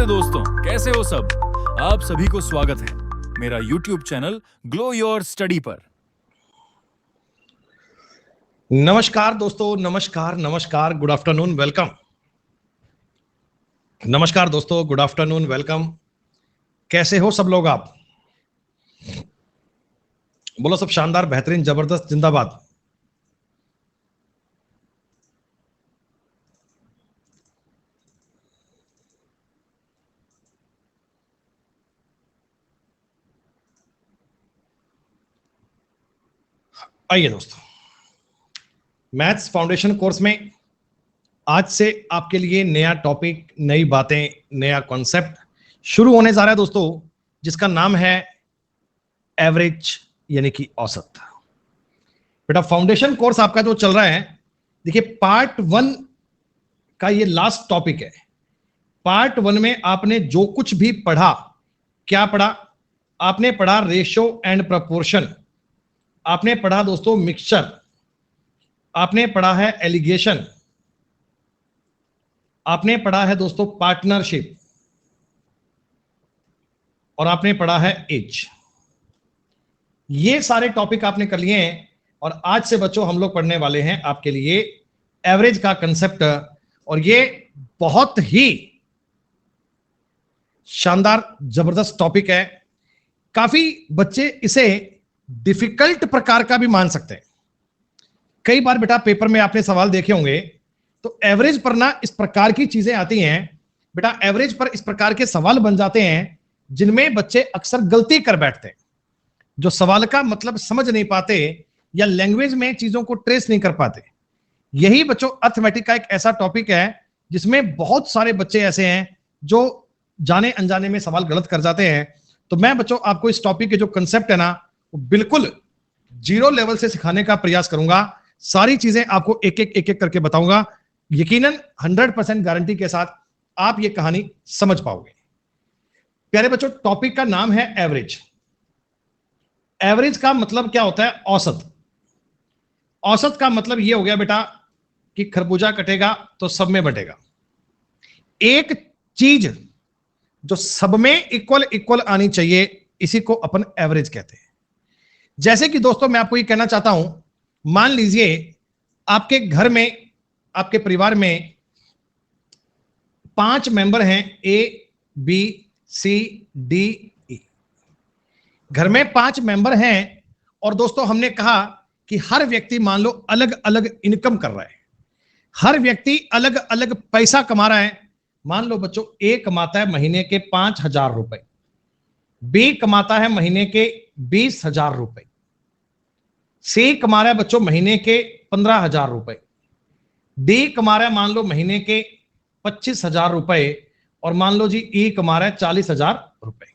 नमस्ते दोस्तों, कैसे हो सब। आप सभी को स्वागत है मेरा YouTube channel glow your study पर। नमस्कार दोस्तों, नमस्कार नमस्कार, गुड आफ्टरनून, वेलकम। नमस्कार दोस्तों, गुड आफ्टरनून, वेलकम। कैसे हो सब लोग आप? बोलो सब शानदार, बेहतरीन, जबरदस्त, जिंदाबाद। आइए दोस्तों, मैथ्स फाउंडेशन कोर्स में आज से आपके लिए नया टॉपिक, नई बातें, नया कॉन्सेप्ट शुरू होने जा रहा है दोस्तों, जिसका नाम है एवरेज यानी कि औसत। बेटा फाउंडेशन कोर्स आपका जो चल रहा है, देखिए पार्ट 1 का ये लास्ट टॉपिक है। पार्ट 1 में आपने जो कुछ भी पढ़ा, क्या पढ़ा? आपने पढ़ा रेशियो एंड प्रपोर्शन, आपने पढ़ा दोस्तों मिक्सचर, आपने पढ़ा है एलिगेशन, आपने पढ़ा है दोस्तों पार्टनरशिप, और आपने पढ़ा है एज। ये सारे टॉपिक आपने कर लिए हैं और आज से बच्चों हम लोग पढ़ने वाले हैं आपके लिए एवरेज का कंसेप्ट। और ये बहुत ही शानदार जबरदस्त टॉपिक है। काफी बच्चे इसे डिफिकल्ट प्रकार का भी मान सकते हैं। कई बार बेटा पेपर में आपने सवाल देखे होंगे, तो एवरेज पर ना इस प्रकार की चीजें आती हैं बेटा, एवरेज पर इस प्रकार के सवाल बन जाते हैं जिनमें बच्चे अक्सर गलती कर बैठते हैं, जो सवाल का मतलब समझ नहीं पाते या लैंग्वेज में चीजों को ट्रेस नहीं कर पाते। यही बच्चों अर्थमेटिक का एक ऐसा टॉपिक है जिसमें बहुत सारे बच्चे ऐसे हैं जो जाने अनजाने में सवाल गलत कर जाते हैं। तो मैं बच्चों आपको इस टॉपिक के जो कंसेप्ट है ना, वो बिल्कुल जीरो लेवल से सिखाने का प्रयास करूंगा। सारी चीजें आपको एक एक करके बताऊंगा। यकीनन 100% गारंटी के साथ आप ये कहानी समझ पाओगे। प्यारे बच्चों, टॉपिक का नाम है एवरेज। एवरेज का मतलब क्या होता है? औसत। औसत का मतलब ये हो गया बेटा कि खरबूजा कटेगा तो सब में बटेगा। एक चीज जो सब में इक्वल इक्वल आनी चाहिए, इसी को अपन एवरेज कहते हैं। जैसे कि दोस्तों मैं आपको ये कहना चाहता हूं, मान लीजिए आपके घर में, आपके परिवार में 5 मेंबर हैं, ए बी सी डी ई। घर में 5 मेंबर हैं और दोस्तों हमने कहा कि हर व्यक्ति मान लो अलग अलग इनकम कर रहा है, हर व्यक्ति अलग अलग पैसा कमा रहा है। मान लो बच्चों ए कमाता है महीने के 5,000 रुपए, बी कमाता है महीने के 20,000 रुपए, सी कमा रहा है बच्चों महीने के 15,000 रुपए, डी कमा रहा है मान लो महीने के 25,000 रुपए, और मान लो जी ई कमा रहा है 40,000 रुपए।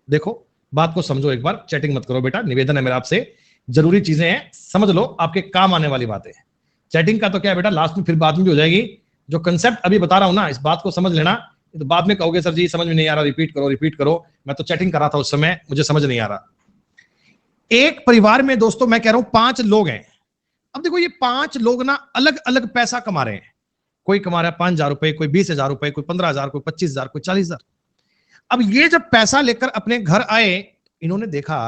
देखो बात को समझो एक बार, चैटिंग मत करो बेटा, निवेदन है मेरा आपसे। जरूरी चीजें हैं, समझ लो, आपके काम आने वाली बातें हैं। चैटिंग का तो क्या है बेटा, लास्ट में फिर बाद में भी हो जाएगी। जो कंसेप्ट अभी बता रहा हूं ना, इस बात को समझ लेना, तो बाद में कहोगे सर जी समझ में नहीं आ रहा, रिपीट करो रिपीट करो। मैं तो चैटिंग कर रहा था उस समय, मुझे समझ नहीं आ रहा। एक परिवार में दोस्तों मैं कह रहा हूं 5 लोग हैं। अब देखो ये 5 लोग ना अलग अलग पैसा कमा रहे हैं। कोई कमा रहा है 5,000 रुपए, कोई 20,000 रुपए, कोई 15,000, कोई 25,000, कोई 40,000। अब ये जब पैसा लेकर अपने घर आए, इन्होंने देखा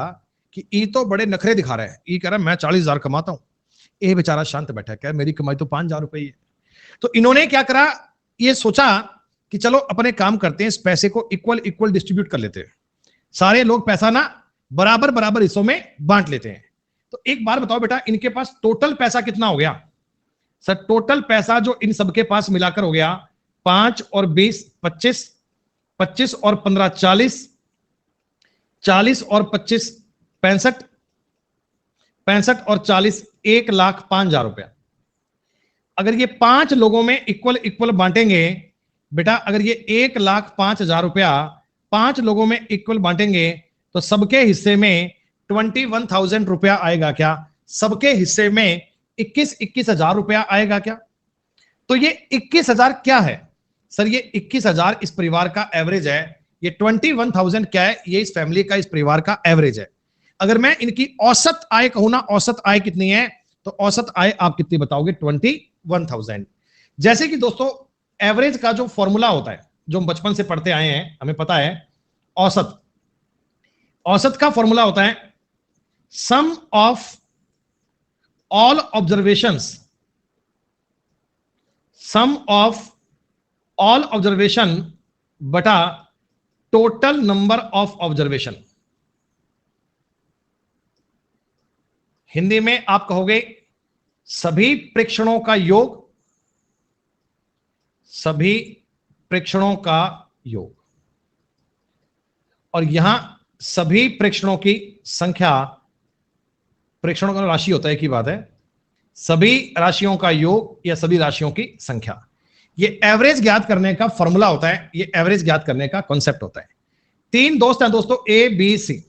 कि ई तो बड़े नखरे दिखा रहा है। ई कह रहा है मैं 40,000 कमाता हूं, ये बेचारा शांत बैठा है, क्या मेरी कमाई तो 5,000 रुपए ही है। तो इन्होंने क्या करा, ये सोचा कि चलो अपने काम करते हैं, इस पैसे को इक्वल इक्वल डिस्ट्रीब्यूट कर लेते हैं। सारे लोग पैसा ना बराबर बराबर हिस्सों में बांट लेते हैं। तो एक बार बताओ बेटा, इनके पास टोटल पैसा कितना हो गया? सर टोटल पैसा जो इन सबके पास मिलाकर हो गया 5 और 20 25, 25 और 15 40, 40 और 25 65, 65 और 40 1,05,000 रुपया। अगर ये 5 लोगों में इक्वल इक्वल बांटेंगे बेटा, अगर ये 1,05,000 रुपया 5 लोगों में इक्वल बांटेंगे तो सबके हिस्से में 21,000 रुपया आएगा क्या? सबके हिस्से में 21,000 रुपया आएगा क्या? तो ये 21,000 क्या है सर? ये 21,000 इस परिवार का एवरेज है। ये 21,000 क्या है? ये इस फैमिली का, इस परिवार का एवरेज है। अगर मैं इनकी औसत आय कहूं ना, औसत आय कितनी है, तो औसत आय आप कितनी बताओगे? 21,000। जैसे कि दोस्तों एवरेज का जो फॉर्मूला होता है, जो हम बचपन से पढ़ते आए हैं, हमें पता है औसत। औसत का फॉर्मूला होता है sum of all observations, sum of all observation बटा total number of observation. Hindi में आप कहोगे सभी प्रेक्षणों का योग, सभी प्रेक्षणों का योग, और यहां सभी प्रेक्षणों की संख्या, प्रेक्षणों का राशि होता है की बात है, सभी राशियों का योग या सभी राशियों की संख्या। ये एवरेज ज्ञात करने का फॉर्मूला होता है, ये एवरेज ज्ञात करने का कॉन्सेप्ट होता है। तीन दोस्त हैं दोस्तों, ए बी सी।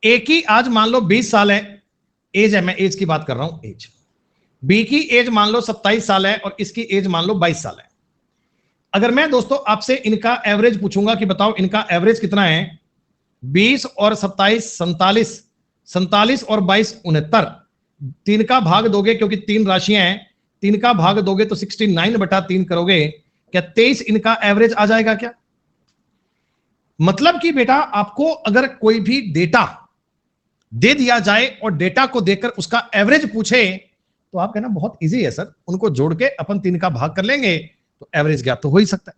ए की आज मान लो 20 साल है, एज है, मैं एज की बात कर रहा हूं, एज। बी की एज मान लो 27 साल है और इसकी एज मान लो 22 साल है। अगर मैं दोस्तों आपसे इनका एवरेज पूछूंगा कि बताओ इनका एवरेज कितना है, 20 और 27 47, 47 और 22 69, 3 का भाग दोगे क्योंकि 3 राशियां हैं, 3 का भाग दोगे तो 69/3 करोगे, क्या 23 इनका एवरेज आ जाएगा क्या? मतलब कि बेटा आपको अगर कोई भी डेटा दे दिया जाए और डेटा को देखकर उसका एवरेज पूछे तो आप कहना बहुत इजी है सर, उनको जोड़ के अपन 3 का भाग कर लेंगे तो एवरेज ज्ञात तो हो ही सकता है।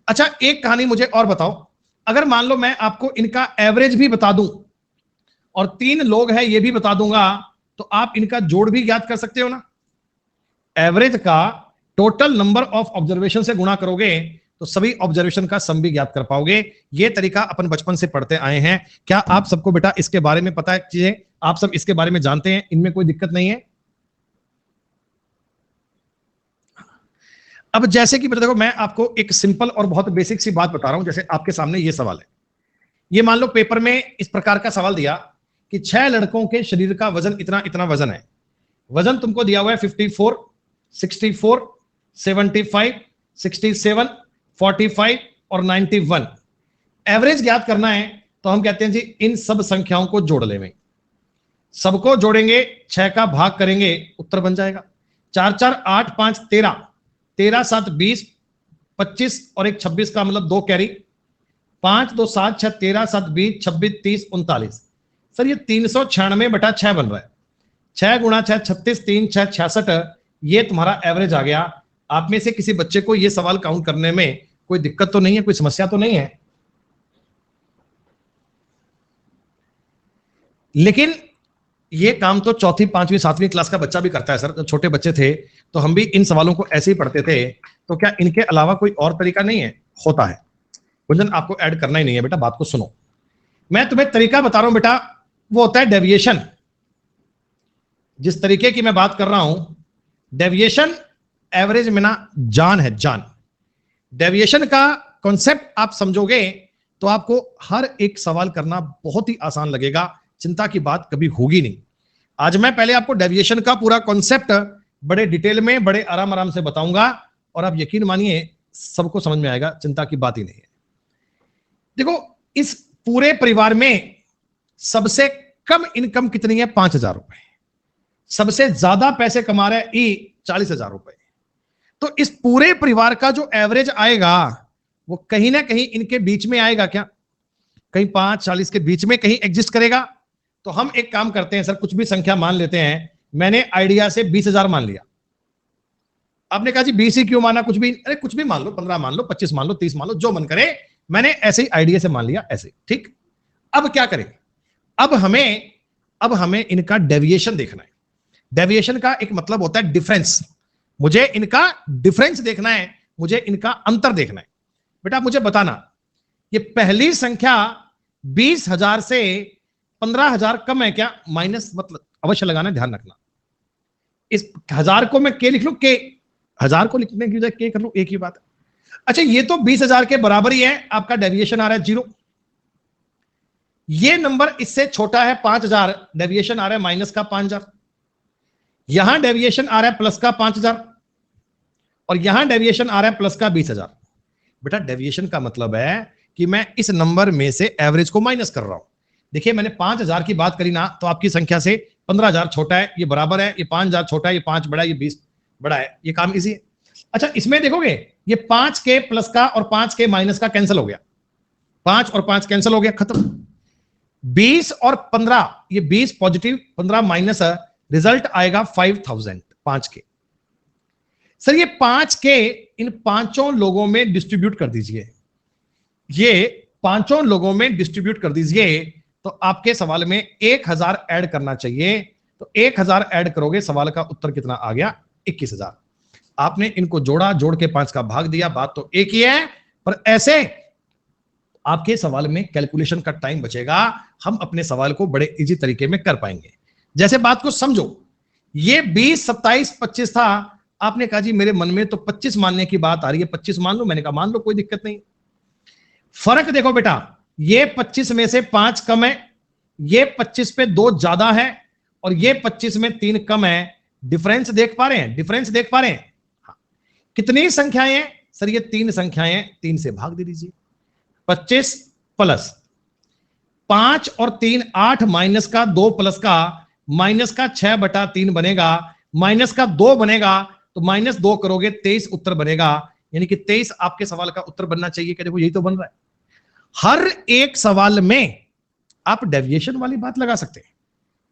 अच्छा एक कहानी मुझे और बताओ, अगर मान लो मैं आपको इनका एवरेज भी बता दूं और 3 लोग हैं ये भी बता दूंगा, तो आप इनका जोड़ भी ज्ञात कर सकते हो ना। एवरेज का टोटल नंबर ऑफ ऑब्जर्वेशन से गुणा करोगे तो सभी ऑब्जर्वेशन का सम भी ज्ञात कर पाओगे। यह तरीका अपन बचपन से पढ़ते आए हैं। क्या आप सबको बेटा इसके बारे में पता है, चीजें आप सब इसके बारे में जानते हैं, इनमें कोई दिक्कत नहीं है? अब जैसे कि देखो मैं आपको एक सिंपल और बहुत बेसिक सी बात बता रहा हूं, जैसे आपके सामने ये सवाल है, ये मान लो पेपर में इस प्रकार का सवाल दिया कि 6 लड़कों के शरीर का वजन इतना इतना वजन है, वजन तुमको दिया हुआ है 54, 64, 75, 67, 45 और 91, एवरेज ज्ञात करना है। तो हम कहते हैं जी इन सब संख्याओं को जोड़ लेंगे, सबको जोड़ेंगे, 6 का भाग करेंगे, उत्तर बन जाएगा 4 4 8 5 13, 13 7 20, 25 और एक 26 का मतलब 2 कैरी, 5 2 7 6 13 7 20 26 30 39। सर ये 396/6 बन रहा है, 6 गुणा 6 36, 3 6 66, ये तुम्हारा एवरेज आ गया। आप में से किसी बच्चे को ये सवाल काउंट करने में कोई दिक्कत तो नहीं है, कोई समस्या तो नहीं है? लेकिन ये काम तो 4वीं 5वीं 7वीं क्लास का बच्चा भी करता है सर। जब छोटे बच्चे थे तो हम भी इन सवालों को ऐसे ही पढ़ते थे, तो क्या इनके अलावा कोई और तरीका नहीं है? होता है। गुंजन आपको ऐड करना ही नहीं है बेटा, बात को सुनो, मैं तुम्हें तरीका बता रहा हूं बेटा, वो होता है डेविएशन। जिस तरीके की मैं बात कर रहा हूं, डेविएशन एवरेज में ना जान है, जान। डेविएशन का कॉन्सेप्ट आप समझोगे तो आपको हर एक सवाल करना बहुत ही आसान लगेगा, चिंता की बात कभी होगी नहीं। आज मैं पहले आपको डेविएशन का पूरा कॉन्सेप्ट बड़े डिटेल में बड़े आराम आराम से बताऊंगा और आप यकीन मानिए सबको समझ में आएगा, चिंता की बात ही नहीं है। देखो इस पूरे परिवार में सबसे कम इनकम कितनी है? 5,000 रुपए। सबसे ज्यादा पैसे कमा रहा है ई 40,000 रुपए। तो इस पूरे परिवार का जो एवरेज आएगा वो कहीं ना कहीं इनके बीच में आएगा क्या? कहीं 5-40 के बीच में कहीं एग्जिस्ट करेगा। तो हम एक काम करते हैं सर, कुछ भी संख्या मान लेते हैं। मैंने आइडिया से 20,000 मान लिया। आपने कहा जी 20 ही क्यों माना? कुछ भी, अरे कुछ भी मान लो, 15 मान लो, 25 मान लो, 30 मान लो, जो मन करे। मैंने ऐसे ही आइडिया से मान लिया, ऐसे। ठीक, अब क्या करें? अब हमें इनका डेविएशन देखना है। डेविएशन का एक मतलब होता है डिफरेंस। मुझे इनका डिफरेंस देखना है, मुझे इनका अंतर देखना है। बेटा मुझे बताना, ये पहली संख्या 20,000 से 15,000 कम है क्या? माइनस मतलब अवश्य लगाना, ध्यान रखना। इस 1000 को मैं के लिख लूं, के 1000 को लिखने की बजाय के कर लूं, एक ही बात है। अच्छा ये तो 20,000 के बराबर ही है, आपका डेविएशन आ रहा है 0। ये नंबर इससे छोटा है 5,000, डेविएशन आ रहा है माइनस का 5,000। यहां डेविएशन आ रहा है प्लस का 5,000 और यहां डेविएशन आ रहा है प्लस का 20,000। बेटा डेविएशन का मतलब है कि मैं इस नंबर में से एवरेज को माइनस कर रहा हूं। देखिए मैंने 5,000 की बात करी ना, तो आपकी संख्या से 15,000 छोटा है, ये बराबर है, ये 5,000 छोटा है, ये 5 बड़ा है, ये 20 बड़ा है, ये काम इजी है। अच्छा इसमें देखोगे ये 5 के प्लस का और 5 के माइनस का कैंसिल हो गया, 5 और 5 कैंसिल हो गया, खत्म। 20 और 15, ये 20 पॉजिटिव 15 माइनस, रिजल्ट आएगा 5000 5 के। सर ये 5 के इन पांचों लोगों में डिस्ट्रीब्यूट कर दीजिए, ये पांचों लोगों में डिस्ट्रीब्यूट कर दीजिए, तो आपके सवाल में 1000 ऐड करना चाहिए। तो 1000 ऐड करोगे, सवाल का उत्तर कितना आ गया? 21000। आपने इनको जोड़ा, जोड़ के 5 का भाग दिया, बात तो एक ही है, पर ऐसे आपके सवाल में कैलकुलेशन का टाइम बचेगा, हम अपने सवाल को बड़े इजी तरीके में कर पाएंगे। जैसे बात को समझो, ये 20 27 25 था, आपने कहा जी मेरे मन में तो 25 मानने की बात आ रही है, 25 मान लो। मैंने कहा मान लो, कोई दिक्कत नहीं। फर्क देखो बेटा, ये 25 में से 5 कम है, ये 25 पे 2 ज्यादा है, और ये 25 में 3 कम है। डिफरेंस देख पा रहे हैं? डिफरेंस देख पा रहे हैं? हाँ। कितनी संख्याएं हैं सर? ये 3 संख्याएं, 3 से भाग दे दीजिए। 25 प्लस 5 और 3 8, माइनस का 2 प्लस का माइनस का 6/3 बनेगा, माइनस का 2 बनेगा, तो -2 करोगे 23 उत्तर बनेगा। यानी कि 23 आपके सवाल का उत्तर बनना चाहिए। क्या देखो, यही तो बन रहा है। हर एक सवाल में आप डेविएशन वाली बात लगा सकते हैं,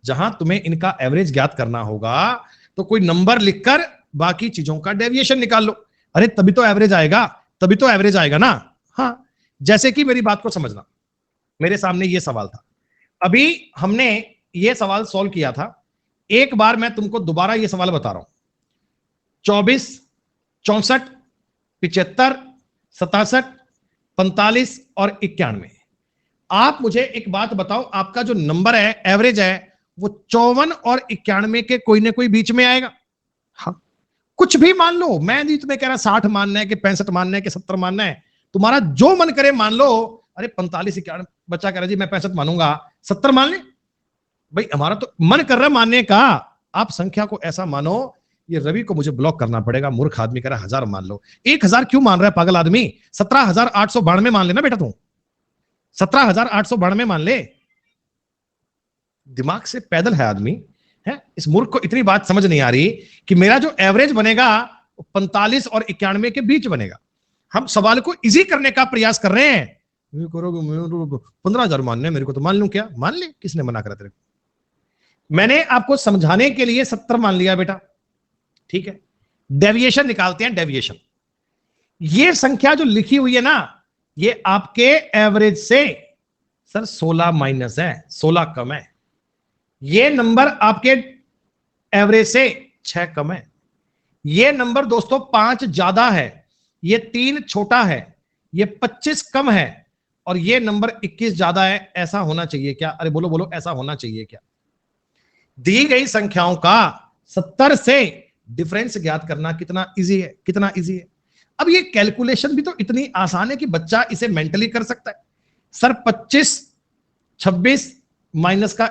जहां तुम्हें इनका एवरेज ज्ञात करना होगा, तो कोई नंबर लिखकर बाकी चीजों का डेविएशन निकाल लो। अरे तभी तो एवरेज आएगा, तभी तो एवरेज आएगा ना। हाँ, जैसे कि मेरी बात को समझना, मेरे सामने ये सवाल था, अभी हमने ये सवाल सॉल्व किया था। एक बार मैं तुमको दोबारा ये सवाल बता रहा हूं। 24 64 75 67 45 और 91। आप मुझे एक बात बताओ, आपका जो नंबर है, एवरेज है, वो 54 और 91 के कोई ना कोई बीच में आएगा। हाँ, कुछ भी मान लो, मैं नहीं तुम्हें कह रहा 60 मानना है कि 65 मानना है कि 70 मानना है, तुम्हारा जो मन करे मान लो। अरे 45 91, बच्चा कह रहा जी मैं 65 मानूंगा, 70 मान ले भाई, हमारा तो मन कर रहा है मानने का। आप संख्या को ऐसा मानो, ये रवि को मुझे ब्लॉक करना पड़ेगा, मूर्ख आदमी कह रहा 1000 मान लो। 1000 क्यों मान रहा है पागल आदमी? 17,892 मान लेना बेटा, तू 17,892 मान ले। दिमाग से पैदल है आदमी, है? इस मूर्ख को इतनी बात समझ नहीं आ रही कि मेरा जो एवरेज बनेगा 45 और 91 के बीच बनेगा। हम सवाल को इजी करने का प्रयास कर रहे हैं। 15,000 मानने मेरे को, तो मान लूं क्या? मान ले, किसने मना करा तेरे को? मैंने आपको समझाने के लिए 70 मान लिया बेटा, ठीक है। डेविएशन निकालते हैं, डेविएशन। ये संख्या जो लिखी हुई है ना, ये आपके एवरेज से सर 16 माइनस है, 16 कम है। ये नंबर आपके एवरेज से 6 कम है। ये नंबर दोस्तों 5 ज्यादा है, ये 3 छोटा है, ये 25 कम है, और ये नंबर 21 ज्यादा है। ऐसा होना चाहिए क्या? अरे बोलो बोलो, ऐसा होना चाहिए क्या? दी गई संख्याओं का 70 से डिफरेंस ज्ञात करना कितना इजी है, कितना इजी है। अब ये कैलकुलेशन भी तो इतनी आसान है कि बच्चा इसे मेंटली कर सकता है। सर 25 26 माइनस का,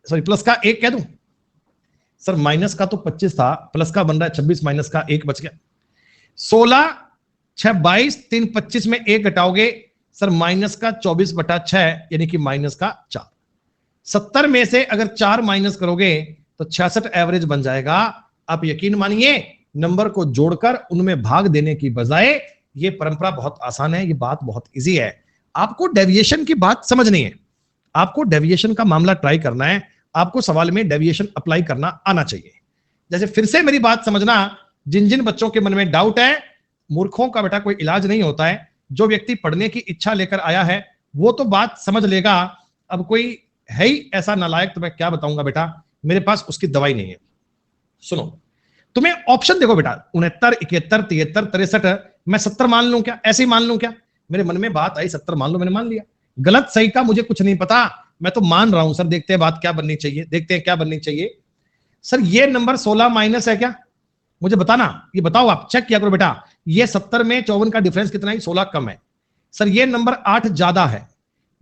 सॉरी प्लस का 1 कह दूं? सर माइनस का तो 25 था, प्लस का बन रहा है 26, माइनस का 1 बच गया। 16 6 22, 3 25 में 1 घटाओगे सर माइनस का 24/6, यानी कि माइनस का 4। 70 में से अगर 4 माइनस करोगे तो 66 एवरेज बन जाएगा। आप यकीन मानिए, नंबर को जोड़कर उनमें भाग देने की बजाय ये परंपरा बहुत आसान है, ये बात बहुत इजी है। आपको डेविएशन की बात समझनी है, आपको डेविएशन का मामला ट्राई करना है, आपको सवाल में डेविएशन अप्लाई करना आना चाहिए। जैसे फिर से मेरी बात समझना, जिन जिन बच्चों के मन में डाउट है, मूर्खों का बेटा कोई इलाज नहीं होता है। जो व्यक्ति पढ़ने की इच्छा लेकर आया है वो तो बात समझ लेगा। अब कोई है ही ऐसा नालायक, तो मैं क्या बताऊंगा बेटा, मेरे पास उसकी दवाई नहीं है। सुनो, तुम्हें ऑप्शन देखो बेटा, 69 71 73 63, मैं 70 मान लूं क्या? ऐसे ही मान लूं क्या? मेरे मन में बात आई 70 मान लो, मैंने मान लिया। गलत सही का मुझे कुछ नहीं पता, मैं तो मान रहा हूं। सर देखते हैं बात क्या बननी चाहिए, देखते हैं क्या बननी चाहिए। सर ये नंबर 16 माइनस है क्या? मुझे बताना, ये बताओ, आप चेक किया करो बेटा। ये 70 में 54 का डिफरेंस कितना है? 16 कम है। सर ये नंबर 8 ज्यादा है,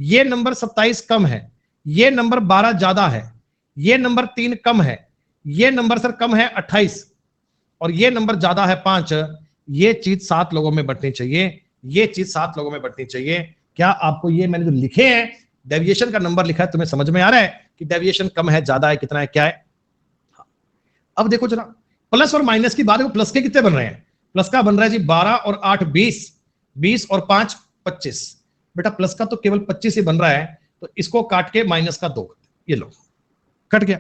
ये नंबर 27 कम है, ये नंबर 12 ज्यादा है, ये नंबर 3 कम है, ये नंबर सर कम है 28, और ये नंबर ज्यादा है 5। ये चीज 7 लोगों में बंटनी चाहिए, ये चीज 7 लोगों में बंटनी चाहिए। क्या आपको ये मैंने जो लिखे हैं, डेविएशन का नंबर लिखा है, तुम्हें समझ में आ रहा है कि डेविएशन कम है, ज्यादा है, कितना है, क्या है? अब देखो जरा, प्लस और माइनस की बात है, प्लस के कितने बन रहे हैं? प्लस का बन रहा है जी 12 और 8 20, 20 और 5 25। बेटा प्लस का तो केवल 25 ही बन रहा है, तो इसको काट के माइनस का 2, ये लो कट गया।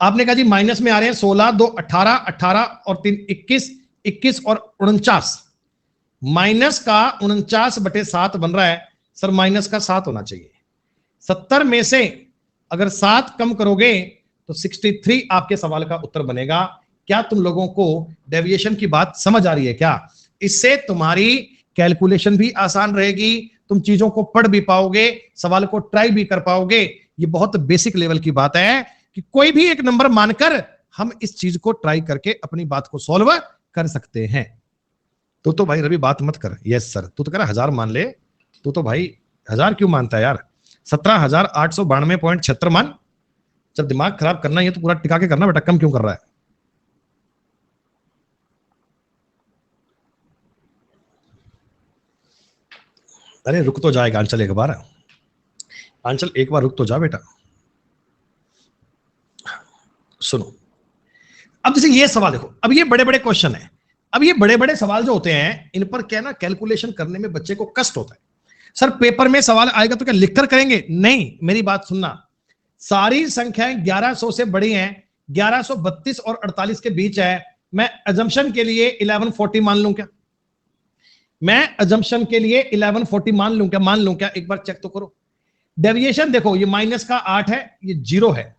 आपने कहा जी माइनस में आ रहे हैं 16 2 18, 18 और 3 21, 21 और 49, माइनस का 49/7 बन रहा है। सर माइनस का 7 होना चाहिए। 70 में से अगर 7 कम करोगे तो 63 आपके सवाल का उत्तर बनेगा। क्या तुम लोगों को डेविएशन की बात समझ आ रही है क्या? इससे तुम्हारी कैलकुलेशन भी आसान रहेगी, तुम चीजों को पढ़ भी पाओगे, सवाल को ट्राई भी कर पाओगे। ये बहुत बेसिक लेवल की बात है कि कोई भी एक नंबर मानकर हम इस चीज को ट्राई करके अपनी बात को सॉल्व कर सकते हैं। तो भाई रवि बात मत कर, यस सर, तू तो कह रहा 1000 मान ले, तू तो भाई 1000 क्यों मानता है यार? 17,892.76 मान। जब दिमाग खराब करना है तो पूरा टिका के करना बेटा, कम क्यों कर रहा है? अरे रुक तो जाएगा आंचल, एक बार आंचल एक बार रुक तो जा बेटा। सुनो, अब जैसे ये सवाल देखो, अब ये बड़े बड़े क्वेश्चन है। अब ये बड़े बड़े सवाल जो होते हैं इन पर क्या ना कैलकुलेशन करने में बच्चे को कष्ट होता है। सर पेपर में सवाल आएगा तो क्या लिखकर करेंगे? नहीं, मेरी बात सुनना। सारी संख्याएं 1100 से बड़ी हैं, 1132 और 48 के बीच है। मैं अजम्पशन के लिए 1140 मान लूं क्या? मैं अजम्पशन के लिए 1140 मान लूं क्या? मान लूं क्या? एक बार चेक तो करो। डेविएशन देखो, ये माइनस का 8 है, ये 0 है।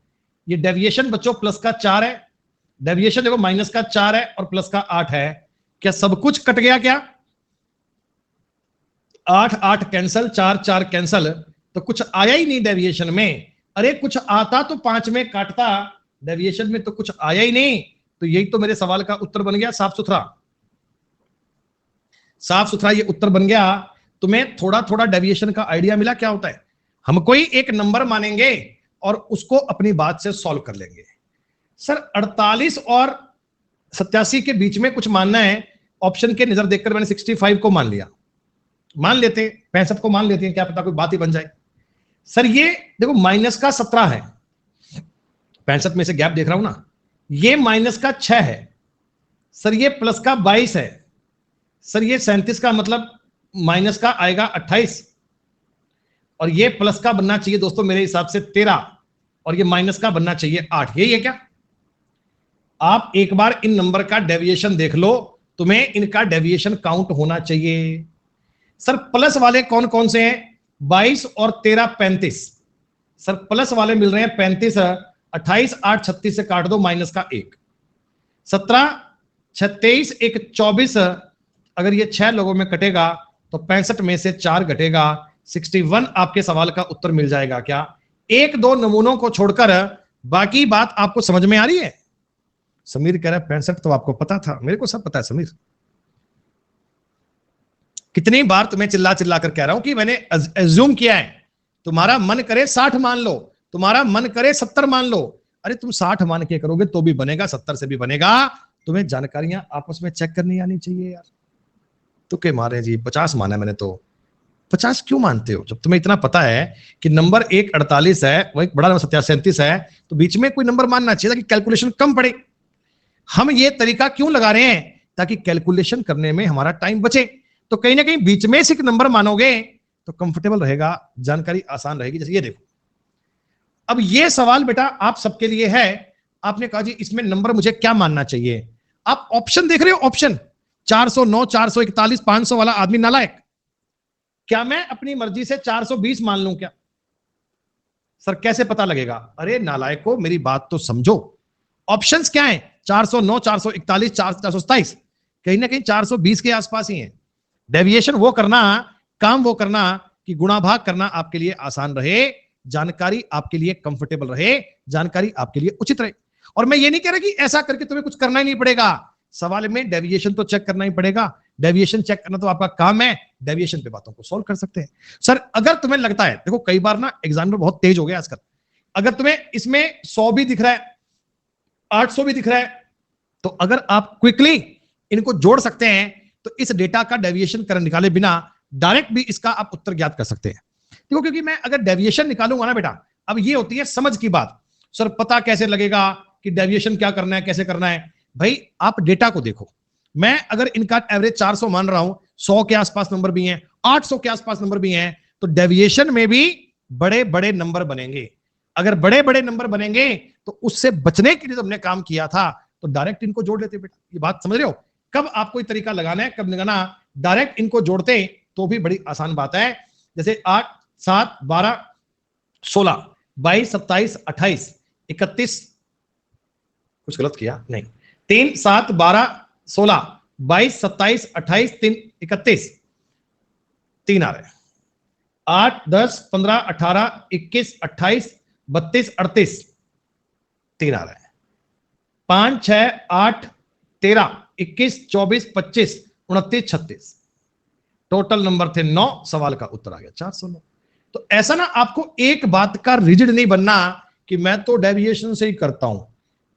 ये डेविएशन बच्चों प्लस का 4 है। डेविएशन देखो माइनस का 4 है और प्लस का 8 है। क्या सब कुछ कट गया क्या? 8 8 कैंसल, 4 4 कैंसल, तो कुछ आया ही नहीं डेविएशन में। अरे कुछ आता तो 5 में काटता, डेविएशन में तो कुछ आया ही नहीं। तो यही तो मेरे सवाल का उत्तर बन गया, साफ सुथरा। साफ सुथरा ये उत्तर बन गया। तुम्हें थोड़ा थोड़ा डेविएशन का आइडिया मिला क्या होता है? हम कोई एक नंबर मानेंगे और उसको अपनी बात से सॉल्व कर लेंगे। सर 48 और 87 के बीच में कुछ मानना है, ऑप्शन के नजर देखकर मैंने 65 को मान लिया। मान लेते 65 को मान लेते हैं, क्या पता कोई बात ही बन जाए। सर ये देखो माइनस का 17 है, 65 में से गैप देख रहा हूं ना, ये माइनस का 6 है। सर ये प्लस का 22 है। सर ये 37 का मतलब माइनस का आएगा 28, और ये प्लस का बनना चाहिए दोस्तों मेरे हिसाब से 13, और ये माइनस का बनना चाहिए 8। यही है क्या? आप एक बार इन नंबर का डेविएशन देख लो, तुम्हें इनका डेविएशन काउंट होना चाहिए। सर प्लस वाले कौन कौन से हैं? 22 और 13 35। सर प्लस वाले मिल रहे हैं 35, 28 8 36 से काट दो, माइनस का 1, 17 26 1 24। अगर ये 6 लोगों में कटेगा तो 65 में से 4 घटेगा, 61 आपके सवाल का उत्तर मिल जाएगा क्या? एक दो नमूनों को छोड़कर बाकी बात आपको समझ में आ रही है? समीर कह रहा है 65 तो आपको पता था, मेरे को सब पता है समीर। कितनी बार तुम्हें चिल्ला चिल्ला कर कह रहा हूं कि मैंने एज्यूम किया है। तुम्हारा मन करे 60 मान लो, तुम्हारा मन करे 70 मान लो। अरे तुम 60 मान के करोगे तो भी बनेगा, 70 से भी बनेगा। तुम्हें जानकारियां आपस में चेक करनी आनी चाहिए यार। तो क्या मारे जी 50 माना है मैंने, तो 50 क्यों मानते हो? जब तुम्हें इतना पता है कि नंबर एक 48 है, वही बड़ा नंबर 37 है, तो बीच में कोई नंबर मानना चाहिए ताकि कैलकुलेशन कम पड़े। हम ये तरीका क्यों लगा रहे हैं? ताकि कैलकुलेशन करने में हमारा टाइम बचे। तो कहीं ना कहीं बीच में से एक नंबर मानोगे तो कंफर्टेबल रहेगा, जानकारी आसान रहेगी। जैसे ये देखो, अब ये सवाल बेटा आप सबके लिए है। आपने कहा जी इसमें नंबर मुझे क्या मानना चाहिए? आप ऑप्शन देख रहे हो, ऑप्शन 409 441 500 वाला आदमी नालायक। क्या मैं अपनी मर्जी से 420 मान लूं क्या? सर कैसे पता लगेगा? अरे नालायक को मेरी बात तो समझो। ऑप्शंस क्या है? 409 441 427, कहीं ना कहीं 420 के आसपास ही है। डेविएशन वो करना, काम वो करना कि गुणा भाग करना आपके लिए आसान रहे, जानकारी आपके लिए कंफर्टेबल रहे, जानकारी आपके लिए उचित रहे। और मैं ये नहीं कह रहा कि ऐसा करके तुम्हें कुछ करना ही नहीं पड़ेगा। सवाल में डेविएशन तो चेक करना ही पड़ेगा। डेविएशन चेक करना तो आपका काम है, डेविएशन पे बातों को सॉल्व कर सकते हैं। सर अगर तुम्हें लगता है, देखो कई बार ना एग्जामिनर बहुत तेज हो गया आजकल, अगर तुम्हें इसमें 100 भी दिख रहा है, 800 भी दिख रहा है, तो अगर आप क्विकली इनको जोड़ सकते हैं तो इस डेटा का डेविएशन कर निकाले बिना डायरेक्ट भी इसका आप उत्तर ज्ञात कर सकते हैं। देखो क्योंकि मैं अगर डेविएशन निकालूंगा ना बेटा, अब ये होती है समझ की बात। सर पता कैसे लगेगा कि डेविएशन क्या करना है, कैसे करना है? भाई आप डेटा को देखो, मैं अगर इनका एवरेज 400 मान रहा हूं, 100 के आसपास नंबर भी हैं, 800 के आसपास नंबर भी हैं, तो डेविएशन में भी बड़े बड़े नंबर बनेंगे। अगर बड़े बड़े नंबर बनेंगे तो उससे बचने के लिए तो हमने काम किया था, तो डायरेक्ट इनको जोड़ लेते बेटा। ये बात समझ रहे हो? कब आपको ये तरीका लगाना है, कब लगाना, डायरेक्ट इनको जोड़ते तो भी बड़ी आसान बात है। जैसे 8, 7, 12, 16, 22, 27, 28, 31, कुछ गलत किया नहीं, 3, 7, 12, 16, 22, 27, 28, 3, 31, 3 आ रहे, 8, 10, 15, 18, 21, 28, 32, 38, 3 आ रहा है, 5, 6, 8, 13, 21, 24, 25, 29, 36, टोटल नंबर थे 9, सवाल का उत्तर आ गया 409। तो ऐसा ना, आपको एक बात का रिजिड नहीं बनना कि मैं तो डेविएशन से ही करता हूं।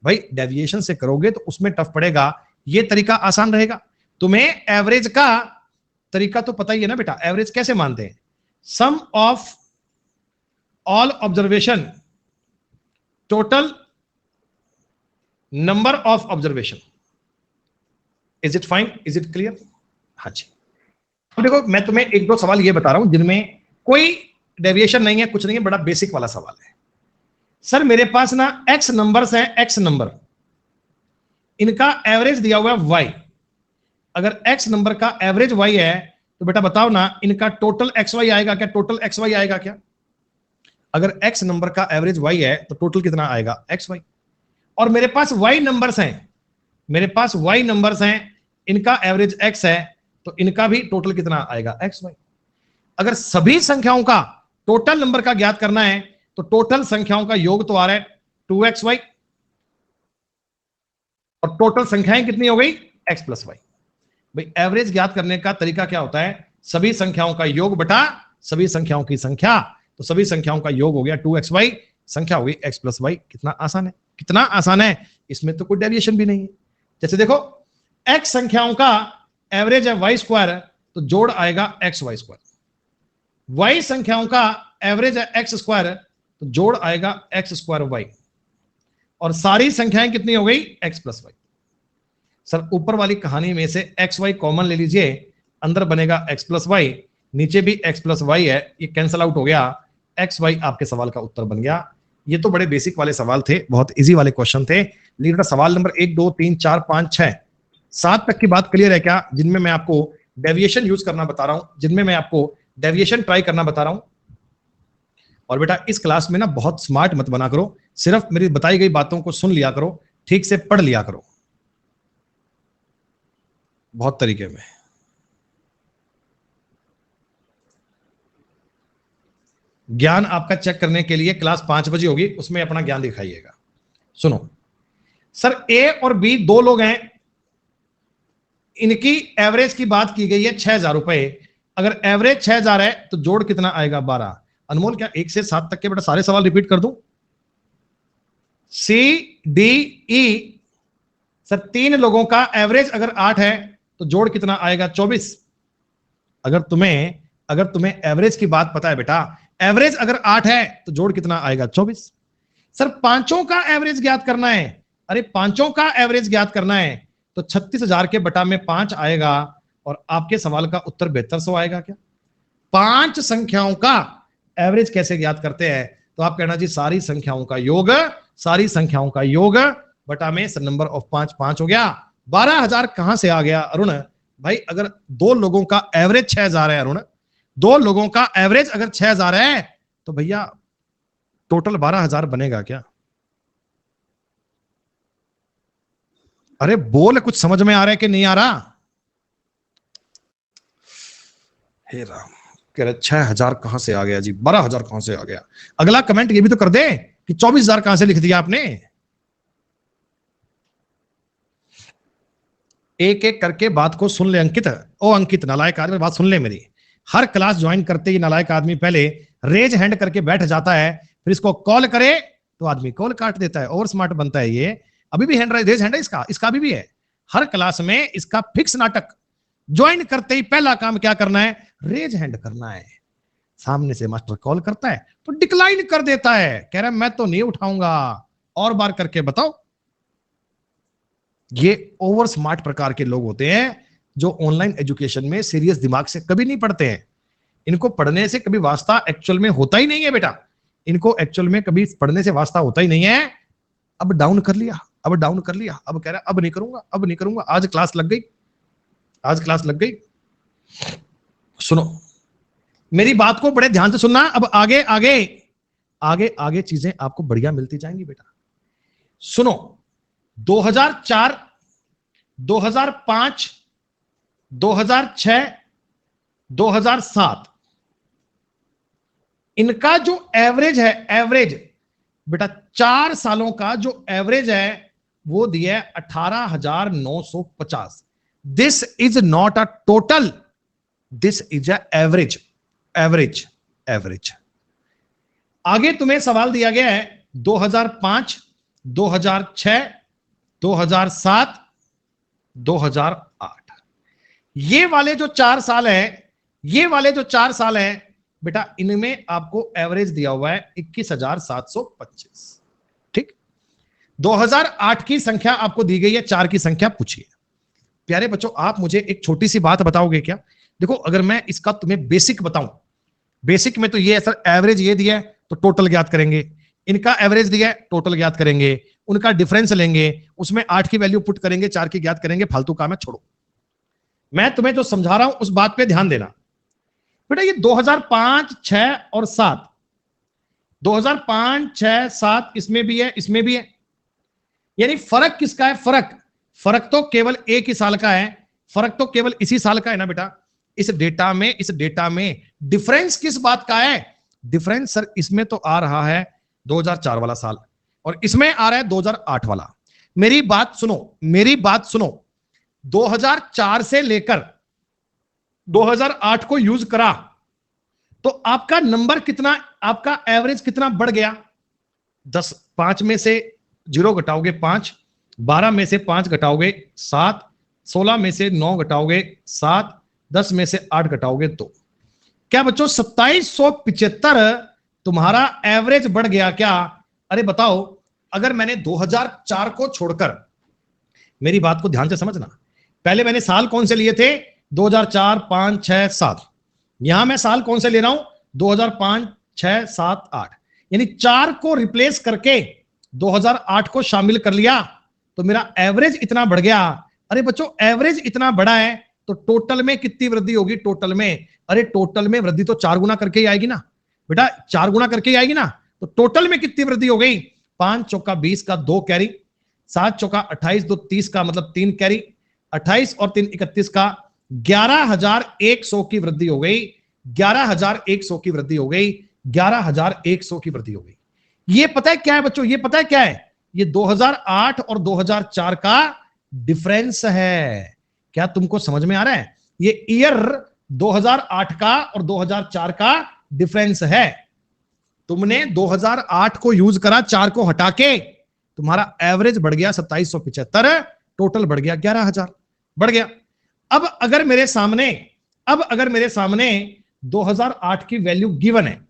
भाई डेविएशन से करोगे तो उसमें टफ पड़ेगा, ये तरीका आसान रहेगा। तुम्हें एवरेज का तरीका तो पता ही है ना बेटा, एवरेज कैसे मानते हैं? Sum of all observation total number of observation. Is it fine, is it clear? हाँ जी। अब देखो, मैं तुम्हें एक दो सवाल ये बता रहा हूं जिनमें कोई डेविएशन नहीं है, कुछ नहीं है, बड़ा बेसिक वाला सवाल है। सर मेरे पास ना एक्स नंबर्स हैं, एक्स नंबर, इनका एवरेज दिया हुआ है वाई। अगर एक्स नंबर का एवरेज वाई है तो बेटा बताओ ना, इनका टोटल एक्स वाई आएगा क्या? टोटल एक्स वाई आएगा क्या? अगर एक्स नंबर का एवरेज वाई है तो टोटल कितना आएगा? X y. और मेरे पास वाई नंबर्स हैं, मेरे पास वाई नंबर्स हैं, इनका एवरेज एक्स है, तो इनका भी टोटल कितना आएगा? X y. अगर सभी संख्याओं का टोटल नंबर का ज्ञात करना है तो टोटल संख्याओं का योग तो आ रहा है 2xy, और टोटल संख्याएं कितनी हो गई? x plus y. भाई एवरेज ज्ञात करने का तरीका क्या होता है? सभी संख्याओं का योग बटा सभी संख्याओं की संख्या, तो सभी संख्याओं का योग हो गया 2xy, संख्या हो गई x प्लस वाई। कितना आसान है, कितना आसान है, इसमें तो कोई डेविएशन भी नहीं है। जैसे देखो, x संख्याओं का एवरेज है वाई स्क्वायर, तो जोड़ आएगा एक्स वाई स्क्वायर। y संख्याओं का एवरेज है एक्स स्क्वायर, तो जोड़ आएगा एक्स स्क्वायर वाई, और सारी संख्याएं कितनी हो गई? x plus Y. सर ऊपर वाली कहानी में से एक्स वाई कॉमन ले लीजिए, अंदर बनेगा x प्लस वाई, नीचे भी x प्लस वाई है, ये कैंसल आउट हो गया, एक्स वाई आपके सवाल का उत्तर बन गया। ये तो बड़े बेसिक वाले सवाल थे, बहुत इजी वाले क्वेश्चन थे। लेकिन सवाल नंबर 1, 2, 3, 4, 5, 6, 7 तक की बात क्लियर है क्या? जिनमें मैं आपको डेविएशन यूज करना बता रहा हूं, जिनमें मैं आपको डेविएशन ट्राई करना बता रहा हूं। और बेटा इस क्लास में ना बहुत स्मार्ट मत बना करो, सिर्फ मेरी बताई गई बातों को सुन लिया करो, ठीक से पढ़ लिया करो, बहुत तरीके में। ज्ञान आपका चेक करने के लिए क्लास 5 बजे होगी, उसमें अपना ज्ञान दिखाइएगा। सुनो सर, ए और बी दो लोग हैं, इनकी एवरेज की बात की गई है 6,000 रुपए। अगर एवरेज 6,000 है तो जोड़ कितना आएगा? 12। अनमोल क्या 1 से 7 तक के बेटा सारे सवाल रिपीट कर दूं? सी डी ई, सर 3 लोगों का एवरेज अगर 8 है तो जोड़ कितना आएगा? 24। अगर तुम्हें एवरेज की बात पता है बेटा, एवरेज अगर 8 है तो जोड़ कितना आएगा? 24। सर पांचों का एवरेज ज्ञात करना है, अरे पांचों का एवरेज ज्ञात करना है तो 36,000 के बटा में 5 आएगा, और आपके सवाल का उत्तर 7200 आएगा क्या? 5 संख्याओं का एवरेज कैसे ज्ञात करते हैं? तो आप कहना जी सारी संख्याओं का योग, सारी संख्याओं का योग बटा में नंबर ऑफ 5, 5 हो गया। 12,000 कहां से आ गया अरुण? भाई अगर दो लोगों का एवरेज 6,000 है अरुण, दो लोगों का एवरेज अगर 6,000 है तो भैया टोटल 12,000 बनेगा क्या? अरे बोल, कुछ समझ में आ रहा है कि नहीं आ रहा? हे राम, कह रहे 6,000 कहां से आ गया जी, 12,000 कहां से आ गया? अगला कमेंट ये भी तो कर दे कि 24,000 कहां से लिख दिया आपने। एक एक करके बात को सुन ले अंकित। ओ अंकित नालायक आदमी, बात सुन ले मेरी। हर क्लास ज्वाइन करते ही नालायक आदमी पहले रेज हैंड करके बैठ जाता है, फिर इसको कॉल करे तो आदमी कॉल काट देता है, ओवर स्मार्ट बनता है ये। अभी भी रेज हैंड है इसका अभी भी है। हर क्लास में इसका फिक्स नाटक, ज्वाइन करते ही पहला काम क्या करना है? रेज हैंड करना है। सामने से मास्टर कॉल करता है तो डिक्लाइन कर देता है, कह रहा है मैं तो नहीं उठाऊंगा, और बार करके बताओ। ये ओवर स्मार्ट प्रकार के लोग होते हैं जो ऑनलाइन एजुकेशन में सीरियस दिमाग से कभी नहीं पढ़ते हैं। इनको पढ़ने से कभी वास्ता एक्चुअल में होता ही नहीं है बेटा, इनको एक्चुअल में कभी पढ़ने से वास्ता होता ही नहीं है। अब डाउन कर लिया, अब डाउन कर लिया, अब कह रहा है अब नहीं करूंगा, अब नहीं करूंगा। आज क्लास लग गई, आज क्लास लग गई। सुनो मेरी बात को बड़े ध्यान से सुनना। अब आगे आगे आगे आगे चीजें आपको बढ़िया मिलती जाएंगी बेटा। सुनो 2004, 2005, 2006, 2007 इनका जो एवरेज है, एवरेज बेटा 4 सालों का जो एवरेज है वो दिया है 18,950। This is not a total, this is a average, average, average. आगे तुम्हें सवाल दिया गया है 2005, 2006, 2007, 2008। ये वाले जो 4 साल हैं, ये वाले जो 4 साल हैं बेटा, इनमें आपको एवरेज दिया हुआ है 21,725। ठीक, 2008 की संख्या आपको दी गई है, 4 की संख्या पूछिए। प्यारे बच्चों आप मुझे एक छोटी सी बात बताओगे क्या? देखो अगर मैं इसका तुम्हें बेसिक बताऊं, बेसिक में तो ये सर एवरेज ये दिया है तो टोटल ज्ञात करेंगे, इनका एवरेज दिया है टोटल ज्ञात करेंगे, उनका डिफरेंस लेंगे, उसमें 8 की वैल्यू पुट करेंगे, 4 की ज्ञात करेंगे, फालतू काम है छोड़ो। मैं तुम्हें जो समझा रहा हूं उस बात पे ध्यान देना बेटा। ये 2005, 6 और 7, 2005, 6, 7 इसमें भी है, इसमें भी है। यानी फर्क किसका है? फर्क तो केवल एक ही साल का है, फर्क तो केवल इसी साल का है ना बेटा। इस डेटा में डिफरेंस किस बात का है? डिफरेंस सर इसमें तो आ रहा है 2004 वाला साल और इसमें आ रहा है 2008 वाला। मेरी बात सुनो 2004 से लेकर 2008 को यूज करा तो आपका नंबर कितना, आपका एवरेज कितना बढ़ गया? 10, 5 में से 0 घटाओगे 5, 12 में से 5 घटाओगे 7, 16 में से 9 घटाओगे 7, 10 में से 8 घटाओगे 2। क्या बच्चों 2775 तुम्हारा एवरेज बढ़ गया क्या? अरे बताओ, अगर मैंने 2004 को छोड़कर, मेरी बात को ध्यान से समझना, पहले मैंने साल कौन से लिए थे? 2004, 5, 6, 7। यहां मैं साल कौन से ले रहा हूं? 2005, 6, 7, 8। यानी 4 को रिप्लेस करके 2008 को शामिल कर लिया तो मेरा एवरेज इतना बढ़ गया। अरे बच्चों एवरेज इतना बड़ा है तो टोटल में कितनी वृद्धि होगी? टोटल में, अरे टोटल में वृद्धि तो 4 गुना करके ही आएगी ना बेटा, 4 गुना करके ही आएगी ना। तो टोटल में कितनी वृद्धि हो गई? 5 चौका 20 का 2 कैरी, 7 चौका 28, 2 30 का मतलब 3 कैरी, 28 और 3 31 का 11,100 की वृद्धि हो गई, 11,100 की वृद्धि हो गई, 11,100 की वृद्धि हो गई। ये पता है क्या है बच्चों? ये पता है क्या है? ये 2008 और 2004 का डिफरेंस है। क्या तुमको समझ में आ रहा है? ये ईयर 2008 का और 2004 का डिफरेंस है। तुमने 2008 को यूज करा, 4 को हटा के, तुम्हारा एवरेज बढ़ गया 2775, टोटल बढ़ गया 11,000 बढ़ गया। अब अगर मेरे सामने 2008 की वैल्यू गिवन है,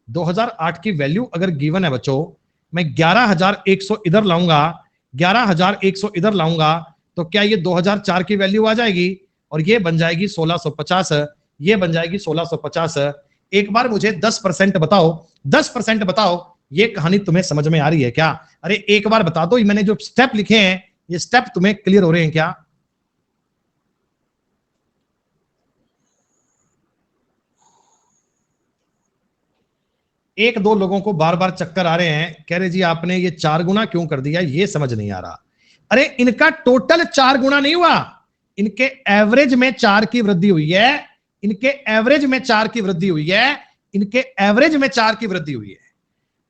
2008 की वैल्यू अगर गिवन है बच्चों, मैं 11,100 इधर लाऊंगा, 11,100 इधर लाऊंगा तो क्या ये 2004 की वैल्यू आ जाएगी? और ये बन जाएगी 1650, ये बन जाएगी 1650। एक बार मुझे 10% बताओ, 10% बताओ, ये कहानी तुम्हें समझ में आ रही है क्या? अरे एक बार बता दो, मैंने जो स्टेप लिखे हैं ये स्टेप तुम्हें क्लियर हो रहे हैं क्या? एक दो लोगों को बार बार चक्कर आ रहे हैं, कह रहे जी आपने ये 4 गुना क्यों कर दिया, ये समझ नहीं आ रहा। अरे इनका टोटल 4 गुना नहीं हुआ, इनके एवरेज में 4 की वृद्धि हुई है, इनके एवरेज में 4 की वृद्धि हुई है, इनके एवरेज में 4 की वृद्धि हुई है।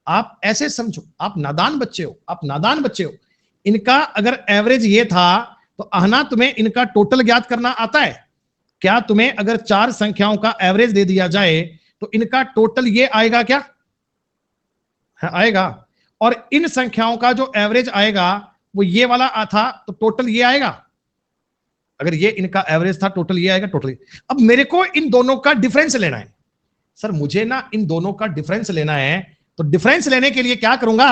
आप ऐसे समझो, आप नादान बच्चे हो, आप नादान बच्चे हो। इनका अगर एवरेज ये था तो आहना तुम्हें इनका टोटल ज्ञात करना आता है क्या? तुम्हें अगर 4 संख्याओं का एवरेज दे दिया जाए तो इनका टोटल ये आएगा क्या? आएगा। और इन संख्याओं का जो एवरेज आएगा वो ये वाला था तो टोटल ये आएगा। अगर ये इनका एवरेज था टोटल ये आएगा, टोटल। अब मेरे को इन दोनों का डिफरेंस लेना है सर, मुझे ना इन दोनों का डिफरेंस लेना है। तो डिफरेंस लेने के लिए क्या करूंगा?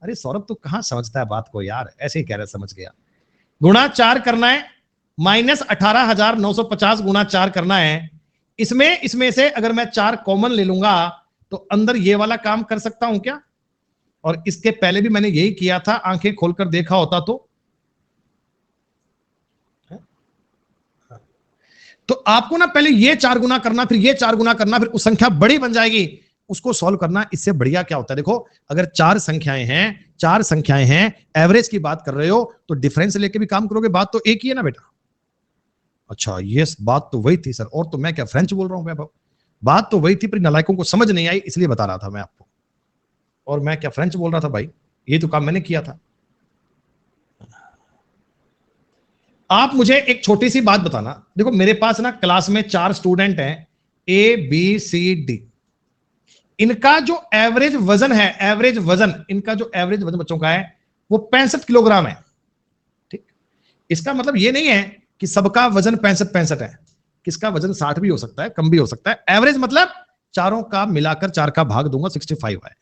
अरे सौरभ तू कहां समझता है बात को यार, ऐसे ही कह रहा समझ गया। गुणा 4 करना है, माइनस 18,950 गुणा 4 करना है। इसमें से अगर मैं 4 कॉमन ले लूंगा तो अंदर ये वाला काम कर सकता हूं क्या? और इसके पहले भी मैंने यही किया था, आंखें खोलकर देखा होता तो आपको ना पहले ये 4 गुना करना, फिर ये 4 गुना करना, फिर उस संख्या बड़ी बन जाएगी, उसको सॉल्व करना। इससे बढ़िया क्या होता है, देखो अगर 4 संख्याएं हैं, एवरेज की बात कर रहे हो तो डिफरेंस लेके भी काम करोगे, बात तो एक ही है ना बेटा। अच्छा ये बात तो वही थी सर, और तो मैं क्या फ्रेंच बोल रहा हूं वैभव, बात तो वही थी पर नालायकों को समझ नहीं आई इसलिए बता रहा था मैं आपको। और मैं क्या फ्रेंच बोल रहा था भाई, ये तो काम मैंने किया था। आप मुझे एक छोटी सी बात बताना, देखो मेरे पास ना क्लास में 4 स्टूडेंट हैं, ए बी सी डी। इनका जो एवरेज वजन है, इनका जो एवरेज वजन बच्चों का है वो 65 किलोग्राम है। ठीक, इसका मतलब ये नहीं है कि सबका वजन 65 है, किसका वजन 60 भी हो सकता है, कम भी हो सकता है। एवरेज मतलब चारों का मिलाकर 4 का भाग दूंगा, 65 है।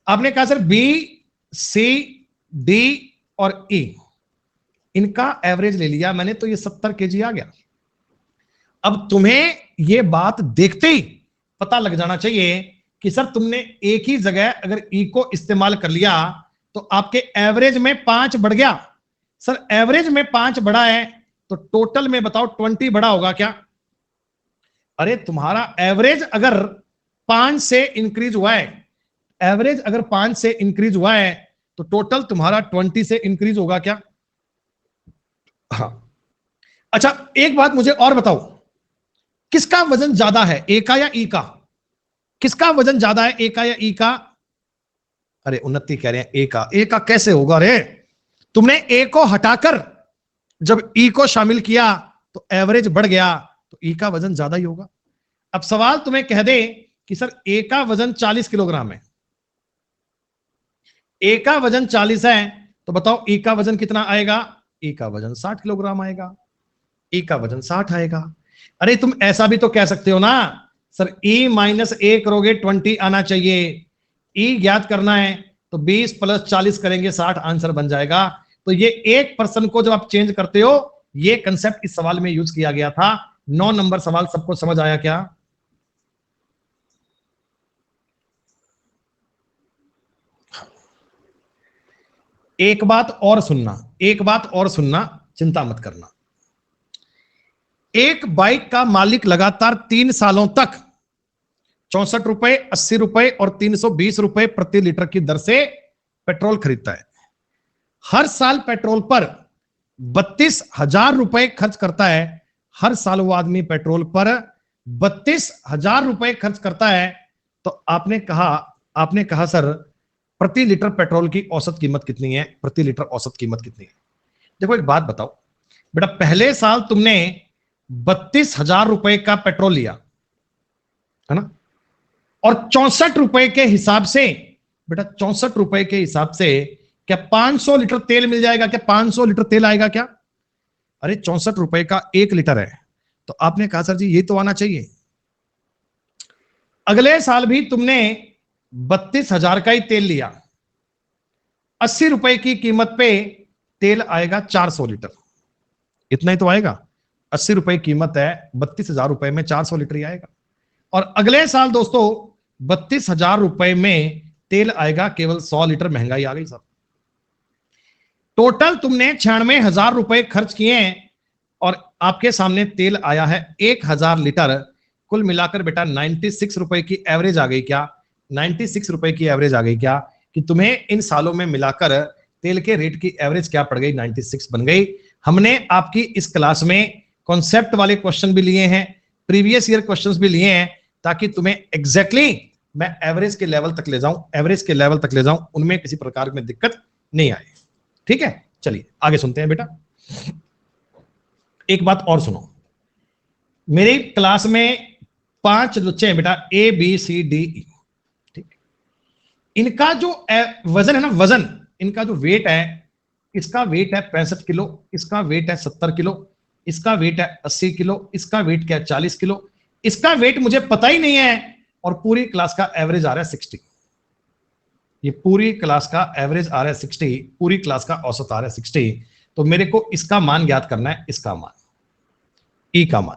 आपने कहा सर बी सी डी और ई, इनका एवरेज ले लिया मैंने तो ये 70 केजी आ गया। अब तुम्हें ये बात देखते ही पता लग जाना चाहिए कि सर तुमने एक ही जगह अगर ई को इस्तेमाल कर लिया तो आपके एवरेज में 5 बढ़ गया। सर एवरेज में 5 बढ़ा है तो टोटल में बताओ 20 बढ़ा होगा क्या? अरे तुम्हारा एवरेज अगर 5 से इंक्रीज हुआ है, एवरेज अगर 5 से इंक्रीज हुआ है तो टोटल तुम्हारा 20 से इंक्रीज होगा क्या? हाँ। अच्छा एक बात मुझे और बताओ, किसका वजन ज्यादा है, ए का या ई का? किसका वजन ज्यादा है, ए का या ई का? अरे उन्नति कह रहे हैं ए का। ए का कैसे होगा रे, तुमने ए को हटाकर जब ई को शामिल किया तो एवरेज बढ़ गया, तो ई का वजन ज्यादा ही होगा। अब सवाल तुम्हें कह दे कि सर ए का वजन 40 किलोग्राम है, ए का वजन 40 है, तो बताओ ई का वजन कितना आएगा? ई का वजन 60 किलोग्राम आएगा, ई का वजन 60 आएगा। अरे तुम ऐसा भी तो कह सकते हो ना सर ई माइनस ए करोगे 20 आना चाहिए, ई ज्ञात करना है तो 20 प्लस 40 करेंगे 60 आंसर बन जाएगा। तो ये 1% को जब आप चेंज करते हो, ये कंसेप्ट इस सवाल में यूज किया गया था। 9 नंबर सवाल सबको समझ आया क्या? एक बात और सुनना, चिंता मत करना। एक बाइक का मालिक लगातार 3 सालों तक 64 रुपए, 80 रुपए और 320 रुपए प्रति लीटर की दर से पेट्रोल खरीदता है। हर साल पेट्रोल पर 32,000 रुपए खर्च करता है। हर साल वो आदमी पेट्रोल पर 32,000 रुपए खर्च करता है। तो आपने कहा सर प्रति लीटर पेट्रोल की औसत कीमत कितनी है? प्रति लीटर औसत कीमत कितनी है? देखो एक बात बताओ बेटा, पहले साल तुमने 32,000 रुपए का पेट्रोल लिया है ना, और 64 रुपए के हिसाब से, बेटा 64 रुपए के हिसाब से क्या 500 लीटर तेल मिल जाएगा क्या? 500 लीटर तेल आएगा क्या? अरे 64 रुपए का 1 लीटर है, तो आपने कहा सर जी ये तो आना चाहिए। अगले साल भी तुमने 32,000 का ही तेल लिया, 80 रुपए की कीमत पे तेल आएगा 400 लीटर, इतना ही तो आएगा। 80 रुपए कीमत है, 32,000 रुपए में 400 लीटर ही आएगा। और अगले साल दोस्तों 32,000 रुपए में तेल आएगा केवल 100 लीटर। महंगाई आ गई सर। टोटल तुमने 96,000 रुपए खर्च किए हैं और आपके सामने तेल आया है 1,000 लीटर। कुल मिलाकर बेटा 96 रुपए की एवरेज आ गई क्या? 96 रुपए की एवरेज आ गई क्या? कि तुम्हें इन सालों में मिलाकर तेल के रेट की एवरेज क्या पड़ गई? 96 बन गई। हमने आपकी इस क्लास में कॉन्सेप्ट वाले क्वेश्चन भी लिए हैं, प्रीवियस ईयर क्वेश्चंस भी लिए हैं, ताकि तुम्हें एग्जैक्टली मैं एवरेज के लेवल तक ले जाऊं, उनमें किसी प्रकार में दिक्कत नहीं आए। ठीक है, चलिए आगे सुनते हैं बेटा। एक बात और सुनो, मेरी क्लास में 5 बच्चे हैं बेटा, ए बी सी डी ई। ठीक, इनका जो वजन है ना, वजन, इनका जो वेट है, इसका वेट है 65 किलो, इसका वेट है 70 किलो, इसका वेट है 80 किलो, इसका वेट क्या है 40 किलो, इसका वेट मुझे पता ही नहीं है, और पूरी क्लास का एवरेज आ रहा है 60। ये पूरी क्लास का एवरेज आ रहा है 60, पूरी क्लास का औसत आ रहा है 60। तो मेरे को इसका मान ज्ञात करना है, इसका मान, ई का मान।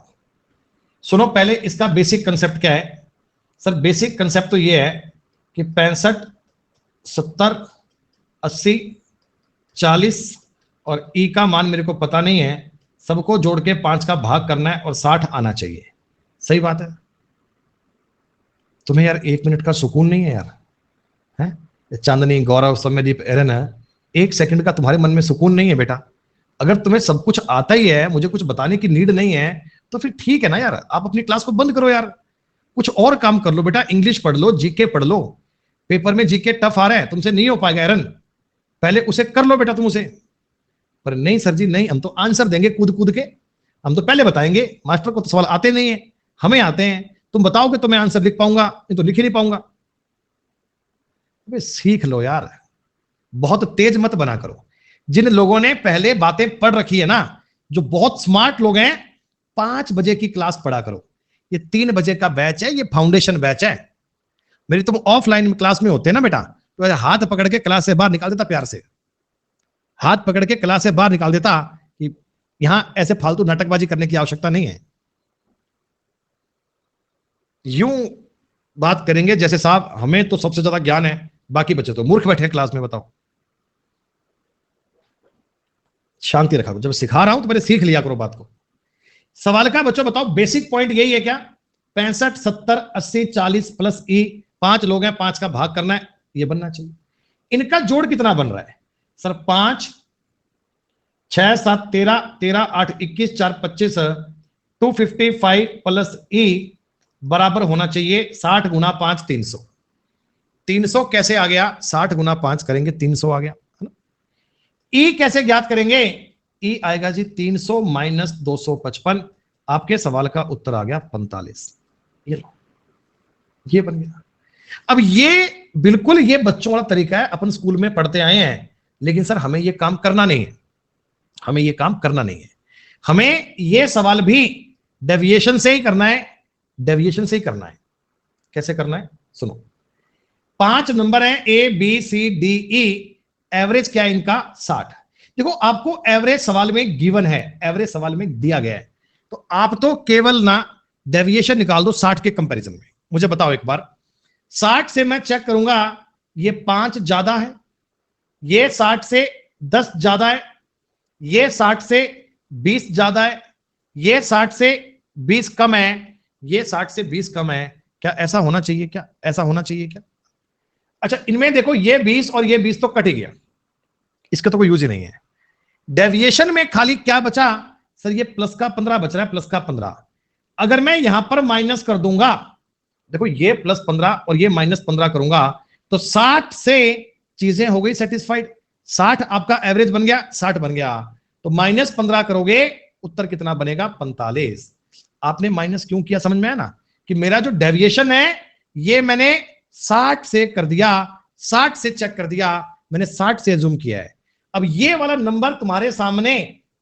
सुनो, पहले इसका बेसिक कंसेप्ट क्या है सर? बेसिक कंसेप्ट तो ये है कि 65, 70, 80, 40 और ई का मान मेरे को पता नहीं है, सबको जोड़ के 5 का भाग करना है और 60 आना चाहिए। सही बात है? तुम्हें यार 1 मिनट का सुकून नहीं है यार? है चांदनी, गौरव, सौम्यदीप, एरन, 1 सेकंड का तुम्हारे मन में सुकून नहीं है बेटा? अगर तुम्हें सब कुछ आता ही है, मुझे कुछ बताने की नीड नहीं है, तो फिर ठीक है ना यार, आप अपनी क्लास को बंद करो यार, कुछ और काम कर लो बेटा। इंग्लिश पढ़ लो, जीके पढ़ लो। पेपर में जीके टफ आ रहा है, तुमसे नहीं हो पाएगा एरन, पहले उसे कर लो बेटा तुम उसे। पर नहीं सर जी नहीं, हम तो आंसर देंगे कूद कूद के, हम तो पहले बताएंगे। मास्टर को तो सवाल आते नहीं है, हमें आते हैं। तुम बताओगे तो मैं आंसर लिख पाऊंगा, नहीं तो लिख ही नहीं पाऊंगा। अबे सीख लो यार, बहुत तेज मत बना करो। जिन लोगों ने पहले बातें पढ़ रखी है ना, जो बहुत स्मार्ट लोग हैं, 5 बजे की क्लास पढ़ा करो। ये 3 बजे का बैच है, ये फाउंडेशन बैच है। मेरी तुम ऑफलाइन क्लास में होते ना बेटा, तो हाथ पकड़ के क्लास से बाहर निकाल देता, प्यार से हाथ पकड़ के क्लास से बाहर निकाल देता कि यहां ऐसे फालतू नाटकबाजी करने की आवश्यकता नहीं है। यूं बात करेंगे जैसे साहब हमें तो सबसे ज्यादा ज्ञान है, बाकी बच्चे तो मूर्ख बैठे क्लास में। बताओ, शांति रखा करो। जब सिखा रहा हूं तो पहले सीख लिया करो बात को। सवाल का बच्चों बताओ, बेसिक पॉइंट यही है क्या? 65, 70, 80, 40 प्लस ई, 5 लोग हैं, 5 का भाग करना है, ये बनना चाहिए। इनका जोड़ कितना बन रहा है सर? 5, 6, 7, 13, 13, 8, 21, 4, 25, 255 प्लस ई बराबर होना चाहिए 60 गुना 5, 300। 300 कैसे आ गया? 60 गुना 5 करेंगे 300 आ गया, है ना? ई कैसे ज्ञात करेंगे? ई आएगा जी 300 माइनस 255। आपके सवाल का उत्तर आ गया 45। ये लो, ये बन गया। अब ये बिल्कुल ये बच्चों वाला तरीका है, अपन स्कूल में पढ़ते आए हैं, लेकिन सर हमें ये काम करना नहीं है। हमें ये काम करना नहीं है। हमें ये सवाल भी डेविएशन से ही करना है, डेविएशन से ही करना है। कैसे करना है सुनो। 5 नंबर है A B C D E, average क्या है इनका? 60। देखो आपको एवरेज सवाल में गिवन है, एवरेज सवाल में दिया गया है, तो आप तो केवल ना डेविएशन निकाल दो 60 के कंपैरिजन में। मुझे बताओ एक बार, 60 से मैं चेक करूंगा ये 5 ज्यादा है, ये 60 से 10 ज्यादा है, ये 60 से 20 ज्यादा है, ये 60 से 20 कम है, ये 60 से 20 कम है। क्या ऐसा होना चाहिए? क्या ऐसा होना चाहिए क्या? अच्छा, इनमें देखो ये 20 और ये 20 तो कट ही गया, इसका तो कोई यूज ही नहीं है। डेविएशन में खाली क्या बचा सर? ये प्लस का 15 बच रहा है, प्लस का 15। अगर मैं यहां पर माइनस कर दूंगा, देखो ये प्लस 15 और ये माइनस 15 करूंगा, तो 60 से चीजें हो गई सेटिस्फाइड। 60 आपका एवरेज बन गया, 60 बन गया, तो माइनस 15 करोगे, उत्तर कितना बनेगा? 45। आपने माइनस क्यों किया? समझ में आया ना कि मेरा जो डेविएशन है ये मैंने 60 से कर दिया, 60 से चेक कर दिया, मैंने 60 से जूम किया है। अब ये वाला नंबर तुम्हारे सामने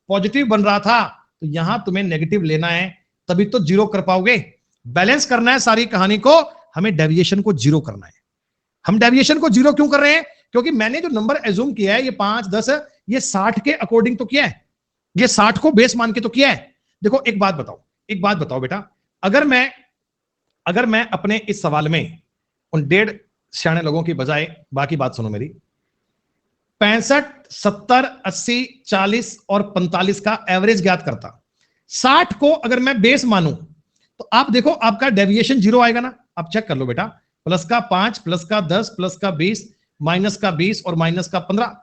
पॉजिटिव बन रहा था, तो यहां तुम्हें नेगेटिव लेना है, तभी तो जीरो कर पाओगे। बैलेंस करना है सारी कहानी को, हमें डेविएशन को जीरो करना है। हम डेविएशन को जीरो क्यों कर रहे हैं? क्योंकि मैंने जो नंबर एज्यूम किया है ये 5, 10, ये 60 के अकॉर्डिंग तो किया है, ये 60 को बेस मान के तो किया है। देखो एक बात बताओ बेटा, अगर मैं अपने इस सवाल में उन 1.5 सियाने लोगों की बजाय, बाकी बात सुनो मेरी, 65, 70, 80, 40 और 45 का एवरेज ज्ञात करता, 60 को अगर मैं बेस मानूं, तो आप देखो आपका डेविएशन जीरो आएगा ना। आप चेक कर लो बेटा, प्लस का 5, प्लस का 10, प्लस का 20, माइनस का 20 और माइनस का 15,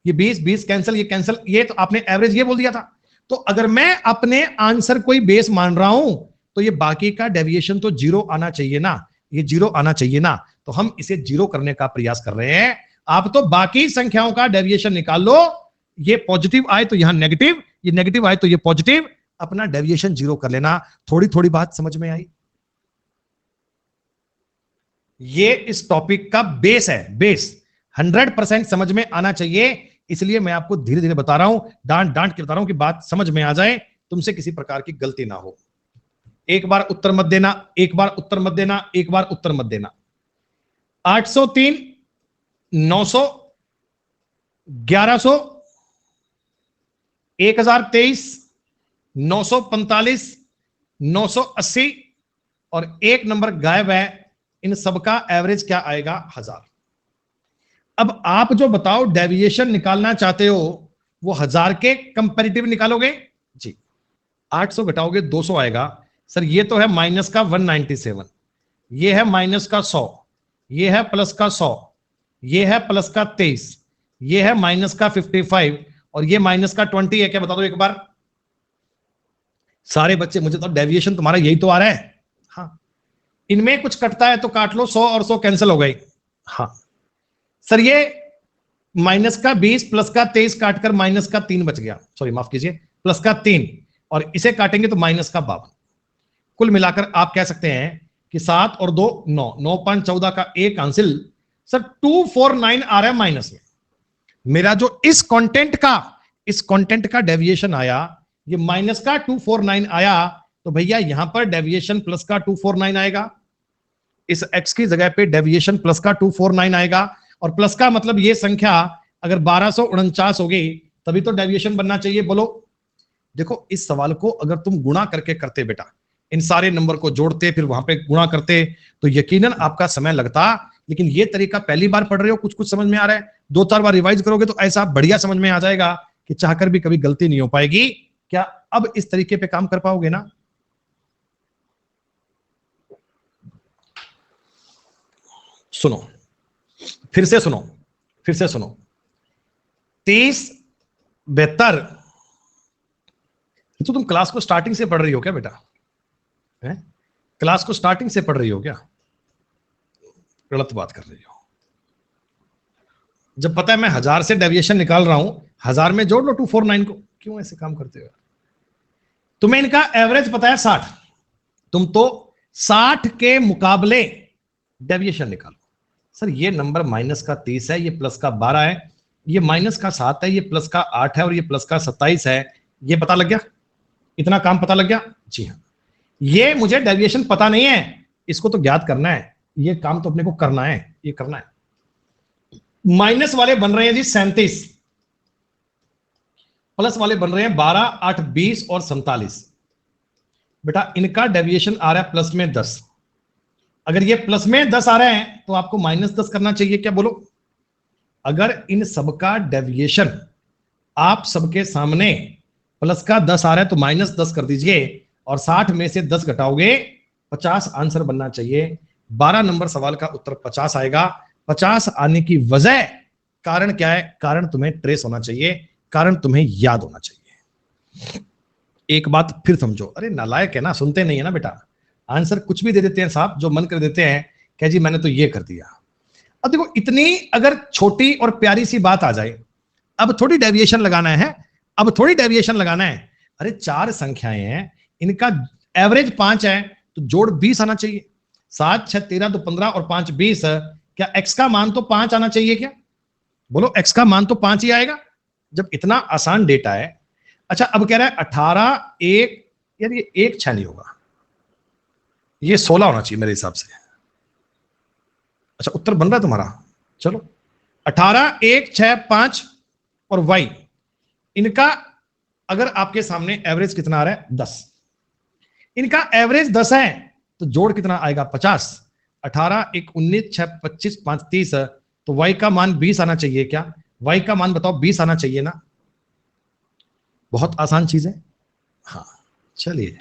ये 20 कैंसिल, ये कैंसिल, ये तो आपने एवरेज ये बोल दिया था। तो अगर मैं अपने आंसर कोई बेस मान रहा हूं, तो ये बाकी का डेविएशन तो जीरो आना चाहिए ना, ये जीरो आना चाहिए ना, तो हम इसे जीरो करने का प्रयास कर रहे हैं। आप तो बाकी संख्याओं का डेविएशन निकाल लो, ये पॉजिटिव आए तो यहां नेगेटिव, ये नेगेटिव आए तो ये पॉजिटिव, अपना डेविएशन जीरो कर लेना। थोड़ी थोड़ी बात समझ में आई? ये इस टॉपिक का बेस है, बेस 100% समझ में आना चाहिए, इसलिए मैं आपको धीरे धीरे बता रहा हूं, डांट डांट के बता रहा हूं कि बात समझ में आ जाए, तुमसे किसी प्रकार की गलती ना हो। एक बार उत्तर मत देना, एक बार उत्तर मत देना, एक बार उत्तर मत देना। 803, 900, 1100, 1023, 945, 980 और एक नंबर गायब है। इन सबका एवरेज क्या आएगा? 1000। अब आप जो बताओ डेविएशन निकालना चाहते हो वो 1000 के कंपैरेटिव निकालोगे जी। 800 घटाओगे 200 आएगा। सर ये तो है माइनस का 197, ये है माइनस का 100, ये है प्लस का 100, ये है प्लस का 23, ये है माइनस का 55 और ये माइनस का 20 है। क्या बता दो एक बार सारे बच्चे, मुझे तो डेविएशन तुम्हारा यही तो आ रहा है। हाँ, इनमें कुछ कटता है तो काट लो, 100 और 100 कैंसिल हो गई। हाँ सर ये माइनस का 20 प्लस का 23 काटकर माइनस का 3 बच गया, सॉरी माफ कीजिए, प्लस का 3 और इसे काटेंगे तो माइनस का 52। कुल मिलाकर आप कह सकते हैं कि 7 और 2 9, 9 5 14 का एक आंसिल सर 249 आ रहा है माइनस में। मेरा जो इस कंटेंट का डेविएशन आया ये माइनस का 249 आया, तो भैया यहां पर डेविएशन प्लस का 249 आएगा। इस x की जगह पे डेविएशन प्लस का 249 आएगा और प्लस का मतलब ये संख्या अगर 1249 होगी तभी तो डेविएशन बनना चाहिए। बोलो देखो इस सवाल को अगर तुम गुणा करके करते बेटा, इन सारे नंबर को जोड़ते फिर वहां पे गुणा करते तो यकीनन आपका समय लगता, लेकिन ये तरीका पहली बार पढ़ रहे हो, कुछ कुछ समझ में आ रहा है, 2-4 बार रिवाइज करोगे तो ऐसा बढ़िया समझ में आ जाएगा कि चाहकर भी कभी गलती नहीं हो पाएगी। क्या अब इस तरीके पे काम कर पाओगे ना? सुनो फिर से सुनो 30 72। तो तुम क्लास को स्टार्टिंग से पढ़ रही हो क्या बेटा? क्लास को स्टार्टिंग से पढ़ रही हो क्या? गलत बात कर रही हो। जब पता है मैं 1000 से डेविएशन निकाल रहा हूं, 1000 में जोड़ लो 249 को। क्यों ऐसे काम करते हो? तुम्हें इनका एवरेज पता है 60, तुम तो 60 के मुकाबले डेविएशन निकालो। सर ये नंबर माइनस का 30 है, ये प्लस का 12 है, ये माइनस का 7 है, ये प्लस का 8 है और ये प्लस का 27 है। ये पता लग गया? इतना काम पता लग गया? जी हाँ। ये मुझे डेविएशन पता नहीं है, इसको तो ज्ञात करना है, ये काम तो अपने को करना है, ये करना है। माइनस वाले बन रहे हैं जी 37, प्लस वाले बन रहे हैं 12, 8, 20 और 47। बेटा इनका डेविएशन आ रहा है प्लस में 10। अगर ये प्लस में 10 आ रहे हैं तो आपको माइनस 10 करना चाहिए। क्या बोलो? अगर इन सबका डेविएशन आप सबके सामने प्लस का 10 आ रहा है तो माइनस 10 कर दीजिए और 60 में से 10 घटाओगे 50 आंसर बनना चाहिए। 12 नंबर सवाल का उत्तर 50 आएगा। 50 आने की वजह, कारण क्या है? कारण तुम्हें ट्रेस होना चाहिए, कारण तुम्हें याद होना चाहिए। एक बात फिर समझो, अरे नालायक है ना, सुनते नहीं है ना बेटा, आंसर कुछ भी दे देते हैं साहब, जो मन कर देते हैं क्या जी मैंने तो ये कर दिया। अब देखो इतनी अगर छोटी और प्यारी सी बात आ जाए, अब थोड़ी डेविएशन लगाना है, अब थोड़ी डेविएशन लगाना है। अरे 4 संख्याएं हैं, इनका एवरेज 5 है तो जोड़ 20 आना चाहिए। 7 6 13 तो 15 और 5 20। क्या x का मान तो 5 आना चाहिए? क्या बोलो x का मान तो 5 ही आएगा जब इतना आसान डेटा है। अच्छा अब कह रहा है 18 1, यार ये 1 6 नहीं होगा, ये 16 होना चाहिए मेरे हिसाब से। अच्छा उत्तर बन रहा है तुम्हारा, चलो 18 1 6 5 और y, इनका अगर आपके सामने एवरेज कितना आ रहा है 10, इनका एवरेज 10 है तो जोड़ कितना आएगा 50। 18 1 19 6 25 5 30, तो y का मान 20 आना चाहिए। क्या y का मान बताओ 20 आना चाहिए ना? बहुत आसान चीज है। हाँ चलिए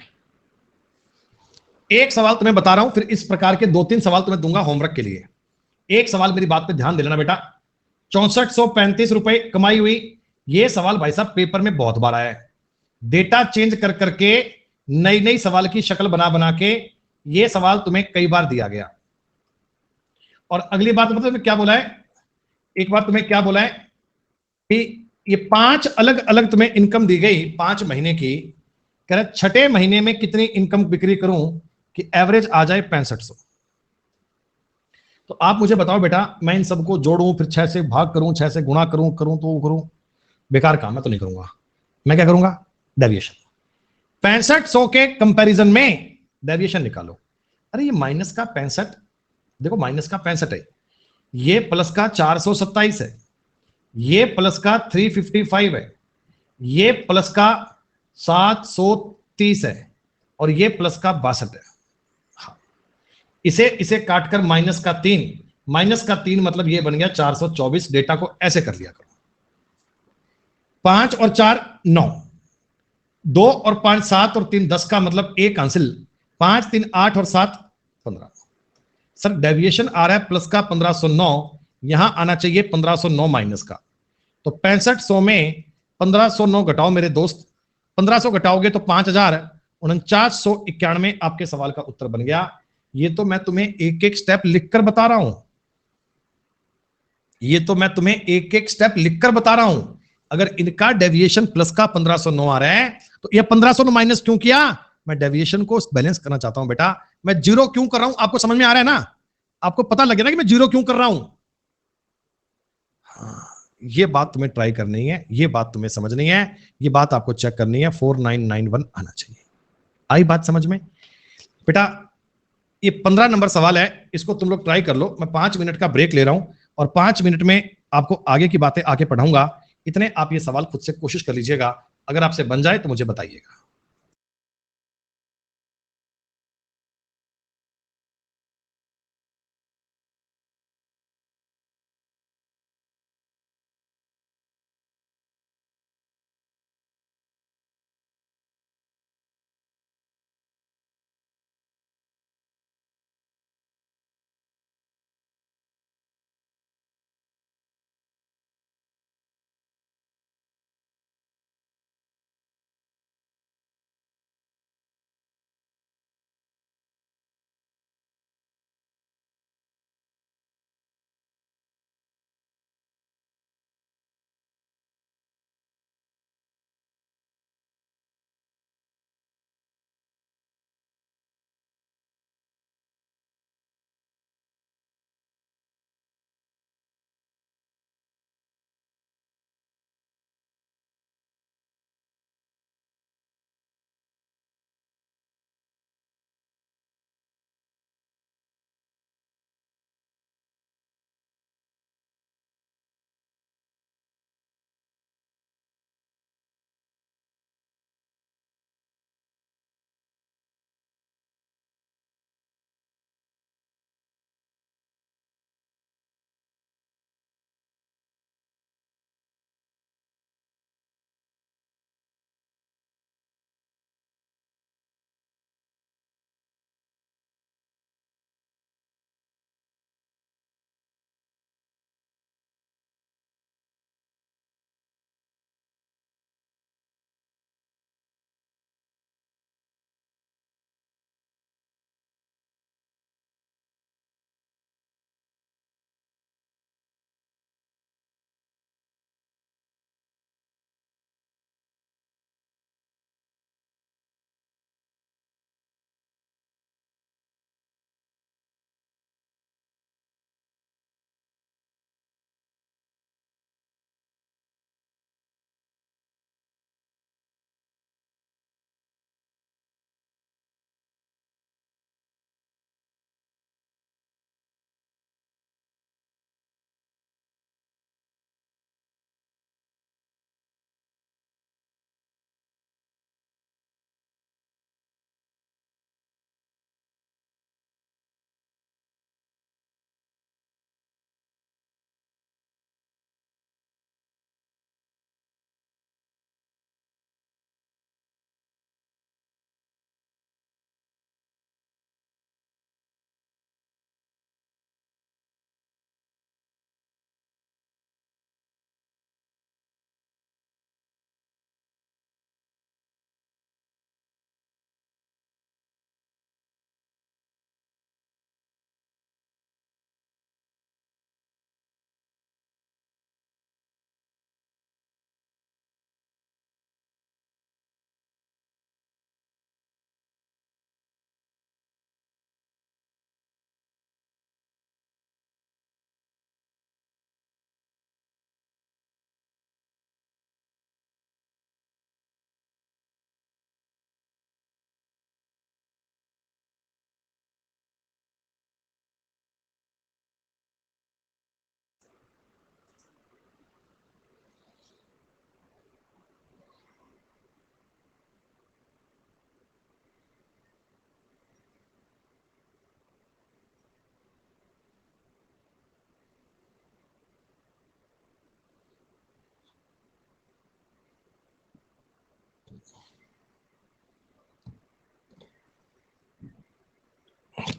एक सवाल तुम्हें बता रहा हूं, फिर इस प्रकार के 2-3 सवाल तुम्हें दूंगा होमवर्क के लिए। एक सवाल मेरी बात पे ध्यान दे लेना बेटा। 6435 रुपए कमाई हुई, ये सवाल भाई साहब पेपर में बहुत बार आया है। डेटा चेंज कर करके नई नई सवाल की शक्ल बना बना के ये सवाल तुम्हें कई बार दिया गया। और अगली बात मतलब क्या बोला है, एक बार तुम्हें क्या बोला है कि ये 5 अलग अलग तुम्हें इनकम दी गई 5 महीने की। कह रहे छठे महीने में कितनी इनकम बिक्री करूं कि एवरेज आ जाए 6500। तो आप मुझे बताओ बेटा, मैं इन सबको जोड़ूं फिर 6 से भाग करूं, 6 से गुणा करूं तो करूं, बेकार काम है तो नहीं करूंगा। मैं क्या करूंगा? डेविएशन। 6500 के कंपैरिजन में डेविएशन निकालो। अरे ये माइनस का 65, देखो माइनस का 65 है, ये प्लस का 427 है, ये प्लस का 355 है, ये प्लस का 730 है और ये प्लस का 62 है। हाँ, इसे इसे काटकर माइनस का 3 मतलब ये बन गया 424। डेटा को ऐसे कर लिया करो। 5 और 4 9, 2 और 5 7 और 3 10 का मतलब एक आंसर। 5 3 8 और 7 15। सर डेविएशन आ रहा है प्लस का 1509, यहां आना चाहिए 1509 माइनस का। तो 6500 में 1509 घटाओ मेरे दोस्त, 1500 घटाओगे तो 5491 आपके सवाल का उत्तर बन गया। ये तो मैं तुम्हें एक एक स्टेप लिखकर बता रहा हूं, ये तो मैं तुम्हें एक एक स्टेप लिखकर बता रहा हूं। अगर इनका डेविएशन प्लस का 1509 आ रहा है तो ये 1509 माइनस क्यों किया? मैं डेविएशन को बैलेंस करना चाहता हूं बेटा। मैं जीरो क्यों कर रहा हूं आपको समझ में आ रहा है ना? आपको पता लगे ना कि मैं जीरो क्यों कर रहा हूं। हाँ, ये बात तुम्हें ट्राई करनी है, ये बात तुम्हें समझनी है, ये बात आपको चेक करनी है। 4991 आना चाहिए। आई बात समझ में बेटा? ये 15 नंबर सवाल है, इसको तुम लोग ट्राई कर लो। मैं 5 मिनट का ब्रेक ले रहा हूं और 5 मिनट में आपको आगे की बातें आके पढ़ाऊंगा। इतने आप ये सवाल खुद से कोशिश कर लीजिएगा। अगर आपसे बन जाए तो मुझे बताइएगा।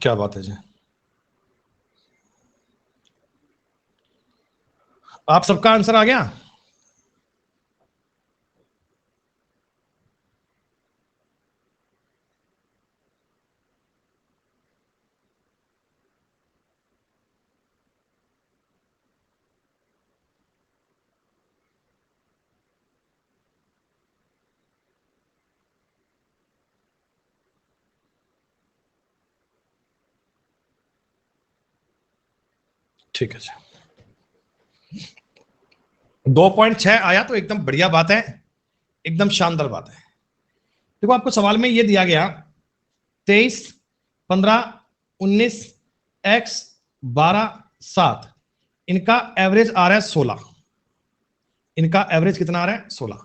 क्या बात है जी, आप सबका आंसर आ गया। ठीक है जी, 2.6 आया तो एकदम बढ़िया बात है, एकदम शानदार बात है। देखो आपको सवाल में ये दिया गया 23, 15, 19, x 12, 7, इनका एवरेज आ रहा है 16। इनका एवरेज कितना आ रहा है? 16।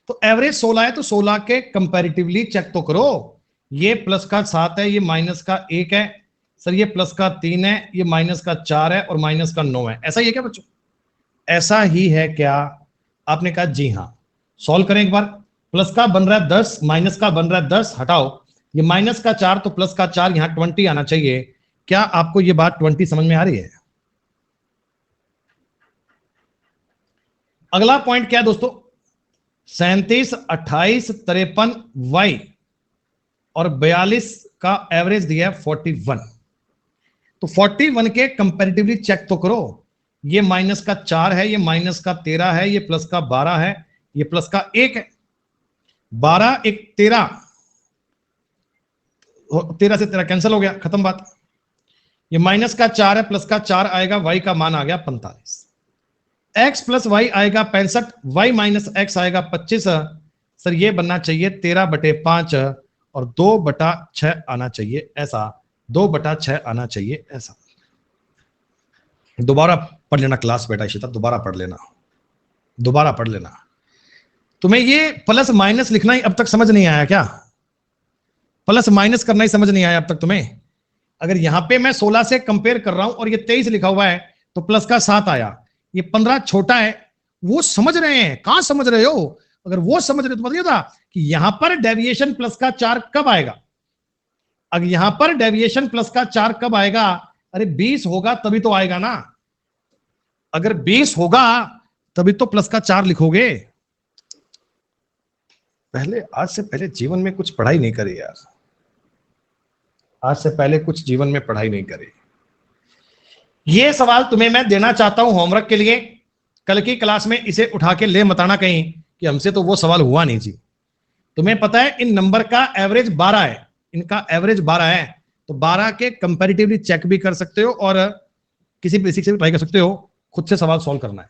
तो एवरेज 16 है तो 16 के कंपैरेटिवली चेक तो करो। ये प्लस का 7 है, ये माइनस का 1 है, सर ये प्लस का 3 है, ये माइनस का 4 है और माइनस का 9 है। ऐसा ही है क्या बच्चों? ऐसा ही है क्या? आपने कहा जी हाँ। सॉल्व करें एक बार। प्लस का बन रहा है 10, माइनस का बन रहा है 10, हटाओ ये माइनस का 4 तो प्लस का 4, यहां 20 आना चाहिए। क्या आपको ये बात 20 समझ में आ रही है? अगला पॉइंट क्या है दोस्तों? 37, 28, 53 वाई और 42 का एवरेज दिया है 41। तो 41 के कंपैरेटिवली चेक तो करो। ये माइनस का 4 है, ये माइनस का 13 है, ये प्लस का 12 है, ये प्लस का 1 है। 12 1 13, 13 से 13 कैंसिल हो गया, खत्म बात। ये माइनस का 4 है, प्लस का 4 आएगा, वाई का मान आ गया 45। एक्स प्लस वाई आएगा 65, वाई माइनस एक्स आएगा 25। सर ये बनना चाहिए 13/5 और 2/6 आना चाहिए ऐसा, 2/6 आना चाहिए ऐसा। दोबारा पढ़ लेना क्लास बेटा इशिता, दोबारा पढ़ लेना, दोबारा पढ़ लेना। तुम्हें ये प्लस माइनस लिखना ही अब तक समझ नहीं आया क्या? प्लस माइनस करना ही समझ नहीं आया अब तक तुम्हें? अगर यहां पे मैं 16 से कंपेयर कर रहा हूं और ये 23 लिखा हुआ है तो प्लस का 7 आया, ये 15 छोटा है, वो समझ रहे हैं। कहां समझ रहे हो? अगर वो समझ रहे तो बताइए था कि यहां पर डेविएशन प्लस का 4 कब आएगा। अगर यहां पर डेविएशन प्लस का 4 कब आएगा? अरे 20 होगा तभी तो आएगा ना। अगर 20 होगा तभी तो प्लस का 4 लिखोगे। पहले आज से पहले जीवन में कुछ पढ़ाई नहीं करी यार, आज से पहले कुछ जीवन में पढ़ाई नहीं करी। ये सवाल तुम्हें मैं देना चाहता हूं होमवर्क के लिए। कल की क्लास में इसे उठा के ले मत आना कहीं कि हमसे तो वो सवाल हुआ नहीं जी। तुम्हें पता है इन नंबर का एवरेज 12 है, इनका एवरेज 12 है, तो 12 के कंपैरेटिवली चेक भी कर सकते हो और किसी बेसिक से भी ट्राई कर सकते हो। खुद से सवाल सॉल्व करना है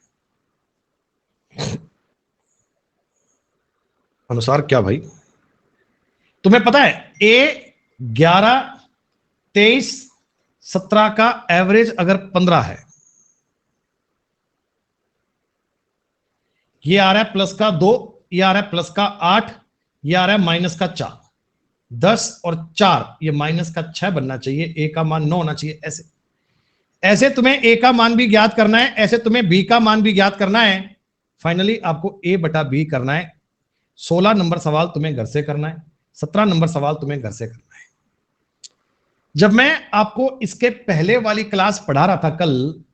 अनुसार। क्या भाई तुम्हें पता है ए 11, 23, 17 का एवरेज अगर 15 है, ये आ रहा है प्लस का 2, ये आ रहा है प्लस का 8, ये आ रहा है माइनस का 4, 10 और 4 ये माइनस का 6 बनना चाहिए, ए का मान 9 होना चाहिए। ऐसे ऐसे तुम्हें ए का मान भी ज्ञात करना है, ऐसे तुम्हें बी का मान भी ज्ञात करना है। फाइनली आपको ए बटा बी करना है। 16 नंबर सवाल तुम्हें घर से करना है, 17 नंबर सवाल तुम्हें घर से करना है। जब मैं आपको इसके पहले वाली क्लास पढ़ा रहा था कल,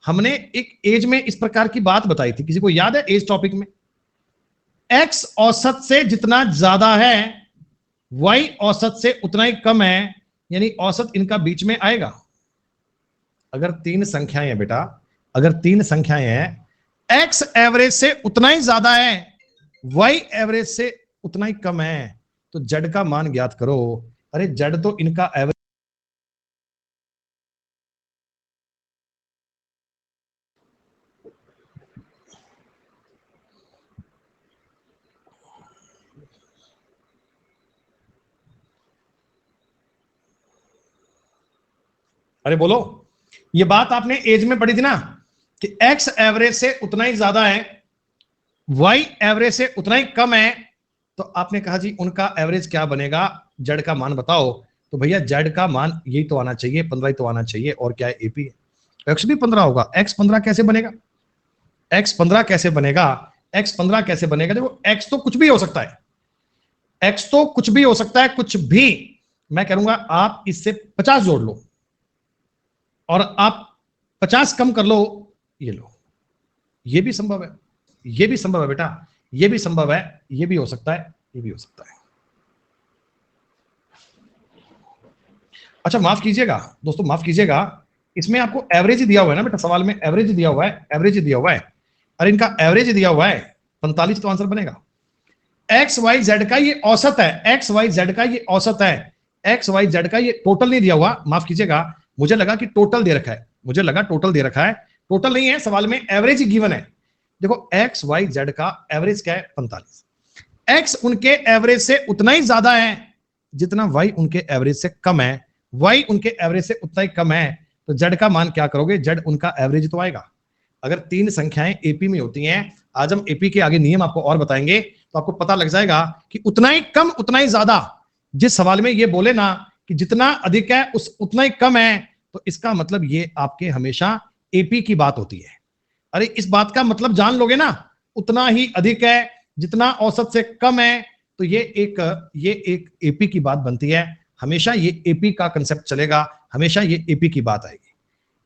हमने एक एज में इस प्रकार की बात बताई थी। किसी को याद है एज टॉपिक में? एक्स औसत से जितना ज्यादा है वाई औसत से उतना ही कम है, यानी औसत इनका बीच में आएगा। अगर 3 संख्याएं हैं बेटा, अगर 3 संख्याएं हैं, एक्स एवरेज से उतना ही ज्यादा है, वाई एवरेज से उतना ही कम है, तो जेड का मान ज्ञात करो। अरे जेड तो इनका एवरेज, अरे बोलो, ये बात आपने एज में पढ़ी थी ना कि एक्स एवरेज से उतना ही ज्यादा है, वाई एवरेज से उतना ही कम है। तो आपने कहा जी उनका एवरेज क्या बनेगा, जेड का मान बताओ। तो भैया जेड का मान यही तो आना चाहिए, 15 ही तो आना चाहिए। और क्या है? एपी है। एक्स भी 15 होगा। एक्स 15 कैसे बनेगा? एक्स 15 कैसे बनेगा? एक्स 15 कैसे बनेगा? देखो एक्स तो कुछ भी हो सकता है, एक्स तो कुछ भी हो सकता है, कुछ भी। मैं करूंगा आप इससे 50 जोड़ लो और आप 50 कम कर लो, ये लो। ये भी संभव है, ये भी संभव है बेटा, ये भी संभव है, ये भी हो सकता है, ये भी हो सकता है। अच्छा माफ कीजिएगा दोस्तों, माफ कीजिएगा, इसमें आपको एवरेज दिया हुआ है ना बेटा, सवाल में एवरेज दिया हुआ है, एवरेज दिया हुआ है। अरे इनका एवरेज दिया हुआ है 45, तो आंसर बनेगा। एक्स वाई जेड का ये औसत है, एक्स वाई जेड का ये औसत है, एक्स वाई जेड का ये टोटल नहीं दिया हुआ, माफ कीजिएगा, मुझे लगा कि टोटल दे रखा है, मुझे लगा टोटल दे रखा है, टोटल नहीं है, सवाल में एवरेज गिवन है। देखो एक्स वाई जेड का एवरेज क्या है 45, एक्स उनके एवरेज से उतना ही ज्यादा है जितना वाई उनके एवरेज से कम है, वाई उनके एवरेज से उतना ही कम है, तो जेड का मान क्या करोगे, जेड उनका एवरेज तो आएगा। अगर तीन संख्याएं एपी में होती हैं, आज हम एपी के आगे नियम आपको और बताएंगे, तो आपको पता लग जाएगा कि उतना ही कम उतना ही ज्यादा। जिस सवाल में ये बोले ना कि जितना अधिक है उस उतना ही कम है, तो इसका मतलब ये आपके हमेशा एपी की बात होती है। अरे इस बात का मतलब जान लोगे ना, उतना ही अधिक है जितना औसत से कम है, तो ये एक एपी की बात बनती है, हमेशा ये एपी का कंसेप्ट चलेगा, हमेशा ये एपी की बात आएगी।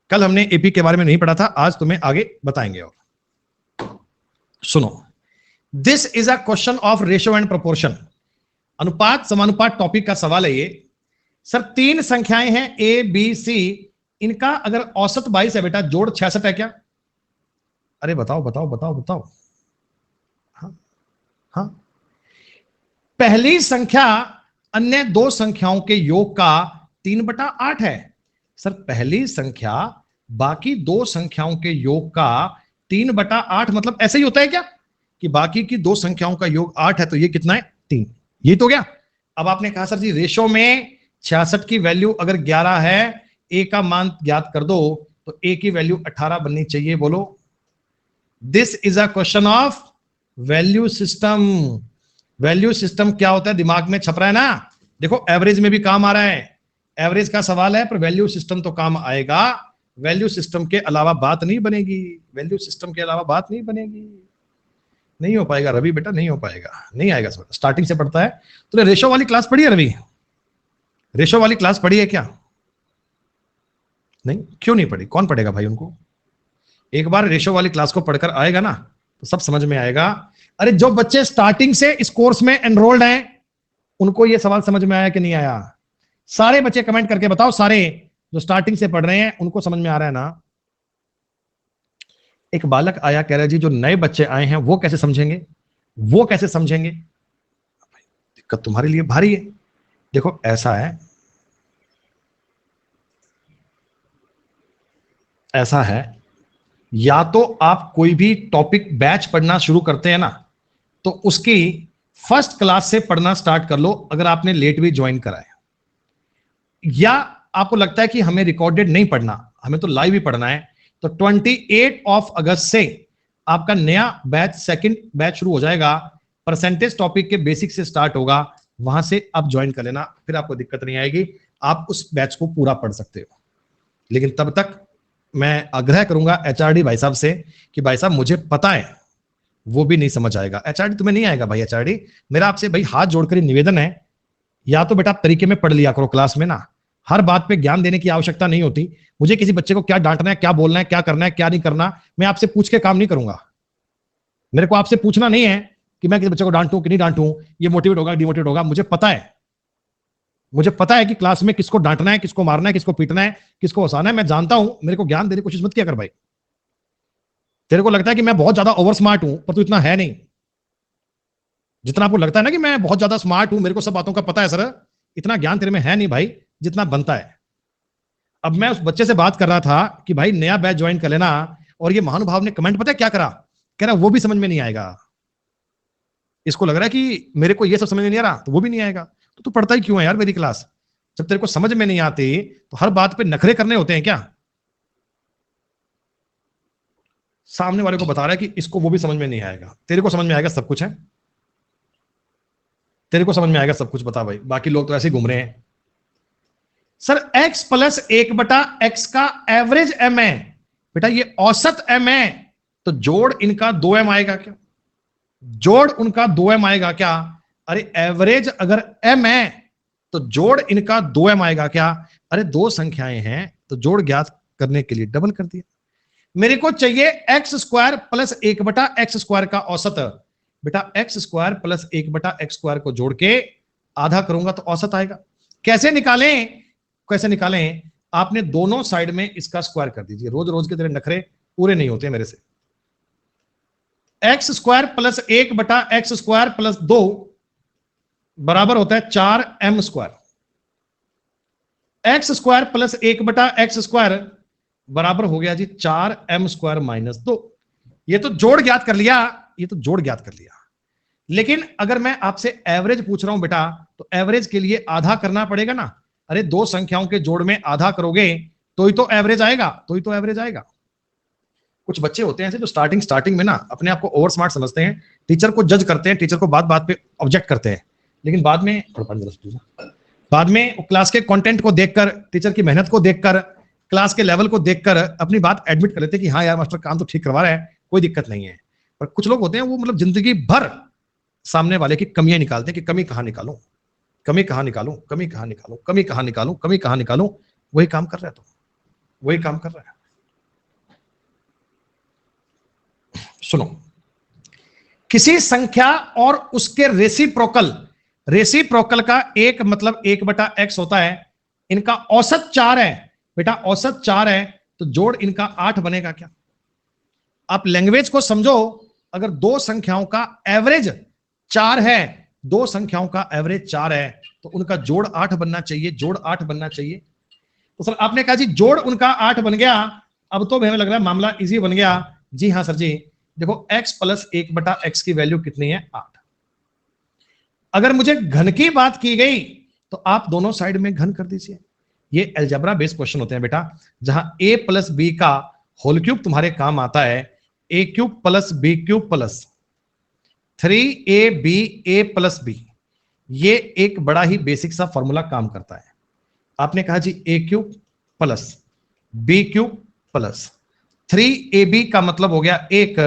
कल हमने एपी के बारे में नहीं पढ़ा था, आज तुम्हें आगे बताएंगे। और सुनो, this is a question of ratio and proportion, अनुपात समानुपात टॉपिक का सवाल है ये। सर तीन संख्याएं हैं ए बी सी, इनका अगर औसत 22 है बेटा, जोड़ 66 है क्या? अरे बताओ बताओ बताओ बताओ। हाँ हाँ, पहली संख्या अन्य दो संख्याओं के योग का 3/8 है। सर पहली संख्या बाकी दो संख्याओं के योग का 3/8 मतलब ऐसे ही होता है क्या कि बाकी की दो संख्याओं का योग 8 है, तो ये कितना है 3, ये तो गया। अब आपने कहा सर जी रेशो में 66 की वैल्यू अगर 11 है, ए का मान ज्ञात कर दो, तो ए की वैल्यू 18 बननी चाहिए। बोलो, this is a question of value system. Value system क्या होता है, दिमाग में छप रहा है ना। देखो एवरेज में भी काम आ रहा है, एवरेज का सवाल है, पर वैल्यू सिस्टम तो काम आएगा। वैल्यू सिस्टम के अलावा बात नहीं बनेगी, वैल्यू सिस्टम के अलावा बात नहीं बनेगी। नहीं हो पाएगा रवि बेटा, नहीं हो पाएगा, नहीं आएगा। स्टार्टिंग से पढ़ता है। तूने रेशो वाली क्लास पढ़ी है रवि? रेशो वाली क्लास पढ़ी है क्या? नहीं, क्यों नहीं पढ़ी? कौन पढ़ेगा भाई उनको? एक बार रेशो वाली क्लास को पढ़कर आएगा ना, तो सब समझ में आएगा। अरे जो बच्चे स्टार्टिंग से इस कोर्स में एनरोल्ड हैं, उनको ये सवाल समझ में आया कि नहीं आया? सारे बच्चे कमेंट करके बताओ, सारे जो स्टार्टिंग से पढ़ रहे हैं उनको समझ में आ रहा है ना? एक बालक आया, कह रहा जी जो नए बच्चे आए हैं वो कैसे समझेंगे, वो कैसे समझेंगे? दिक्कत तुम्हारे लिए भारी है। देखो ऐसा है, ऐसा है, या तो आप कोई भी टॉपिक बैच पढ़ना शुरू करते हैं ना, तो उसकी फर्स्ट क्लास से पढ़ना स्टार्ट कर लो, अगर आपने लेट भी ज्वाइन करा है। या आपको लगता है कि हमें रिकॉर्डेड नहीं पढ़ना, हमें तो लाइव ही पढ़ना है, तो 28 अगस्त से आपका नया बैच, सेकंड बैच शुरू हो जाएगा। परसेंटेज टॉपिक के बेसिक से स्टार्ट होगा, वहां से आप ज्वाइन कर लेना, फिर आपको दिक्कत नहीं आएगी, आप उस बैच को पूरा पढ़ सकते हो। लेकिन तब तक मैं आग्रह करूंगा एचआरडी भाई साहब से कि भाई साहब मुझे पता है वो भी नहीं समझ आएगा। एचआरडी तुम्हें नहीं आएगा भाई, एचआरडी मेरा आपसे भाई हाथ जोड़कर निवेदन है, या तो बेटा तरीके में पढ़ लिया करो क्लास में ना, हर बात पे ज्ञान देने की आवश्यकता नहीं होती। मुझे किसी बच्चे को क्या डांटना है, क्या बोलना है, क्या करना है, क्या नहीं करना, मैं आपसे पूछ के काम नहीं करूंगा। मेरे को आपसे पूछना नहीं है कि मैं किसी बच्चे को डांटूं कि नहीं डांटूं, ये मोटिवेट होगा डिमोटिवेट होगा। मुझे पता है, मुझे पता है कि क्लास में किसको डांटना है, किसको मारना है, किसको पीटना है, किसको हंसाना है, मैं जानता हूं। मेरे को ज्ञान देने की कोशिश मत किया कर भाई। तेरे को लगता है कि मैं बहुत ज्यादा ओवर स्मार्ट हूं, पर तू इतना है नहीं। जितना आपको लगता है ना कि मैं बहुत ज्यादा स्मार्ट हूं, मेरे को सब बातों का पता है, सर इतना ज्ञान तेरे में है नहीं भाई, जितना बनता है। अब मैं उस बच्चे से बात कर रहा था कि भाई नया बैच ज्वाइन कर लेना, और ये महानुभाव ने कमेंट पता है क्या करा, कह रहा वो भी समझ में नहीं आएगा। इसको लग रहा है कि मेरे को ये सब समझ में नहीं आ रहा, तो वो भी नहीं आएगा। तो तू पढ़ता ही क्यों है यार मेरी क्लास? जब तेरे को समझ में नहीं आती तो हर बात पे नखरे करने होते हैं क्या? सामने वाले को बता रहा है कि इसको वो भी समझ में नहीं आएगा, तेरे को समझ में आएगा सब कुछ है, तेरे को समझ में आएगा सब कुछ। बता भाई, बाकी लोग तो ऐसे ही घूम रहे हैं। सर x + 1/x का एवरेज m है बेटा, ये औसत m है, तो जोड़ इनका 2m आएगा क्या? जोड़ उनका 2m आएगा क्या? अरे एवरेज अगर m है तो जोड़ इनका 2m आएगा क्या? अरे दो संख्याएं हैं तो जोड़ ज्ञात करने के लिए डबल कर दिया। मेरे को चाहिए एक्स स्क्वायर प्लस 1/x² का औसत। बेटा एक्स स्क्वायर प्लस 1/x² को जोड़ के आधा करूंगा तो औसत आएगा। कैसे निकालें? आपने दोनों साइड में इसका स्क्वायर कर दीजिए। रोज रोज के तेरे नखरे पूरे नहीं होते मेरे से। X square plus 1/x² plus 2 बराबर होता है 4m²। X square plus 1/x² बराबर हो गया जी 4m² माइनस 2। ये तो जोड़ ज्ञात कर लिया। लेकिन अगर मैं आपसे एवरेज पूछ रहा हूं बेटा, तो एवरेज के लिए आधा करना पड़ेगा ना। अरे दो संख्याओं के जोड़ में आधा करोगे तो ही तो एवरेज आएगा। कुछ बच्चे होते हैं ऐसे जो स्टार्टिंग में ना अपने आप को ओवर स्मार्ट समझते हैं, टीचर को जज करते हैं, टीचर को बात पे ऑब्जेक्ट करते हैं, लेकिन बाद में क्लास के कंटेंट को देखकर, टीचर की मेहनत को देखकर, क्लास के लेवल को देखकर अपनी बात एडमिट कर लेते हैं कि हाँ यार मास्टर काम तो ठीक करवा रहा है, कोई दिक्कत नहीं है। पर कुछ लोग होते हैं वो मतलब जिंदगी भर सामने वाले की कमियां निकालते हैं कि कमी कहां निकालूं, वही काम कर रहा है। सुनो, किसी संख्या और उसके रेसिप्रोकल का एक मतलब 1/x होता है। इनका औसत 4 है बेटा, औसत 4 है तो जोड़ इनका 8 बनेगा क्या? आप लैंग्वेज को समझो। अगर दो संख्याओं का एवरेज 4 है, तो उनका जोड़ 8 बनना चाहिए। तो सर आपने कहा जी जोड़ उनका 8 बन गया, अब तो हमें लग रहा है मामला इजी बन गया। जी हाँ सर जी, देखो x प्लस 1/x की वैल्यू कितनी है? 8। अगर मुझे घन की बात की गई तो आप दोनों साइड में घन कर दीजिए। ये अलजेब्रा बेस्ड क्वेश्चन होते हैं बेटा, जहां a प्लस बी का होल क्यूब तुम्हारे काम आता है। a³ plus b³ plus 3ab plus b, ये एक बड़ा ही बेसिक सा फॉर्मूला काम करता है। आपने कहा जी a³ plus b³ plus 3ab का मतलब हो गया 1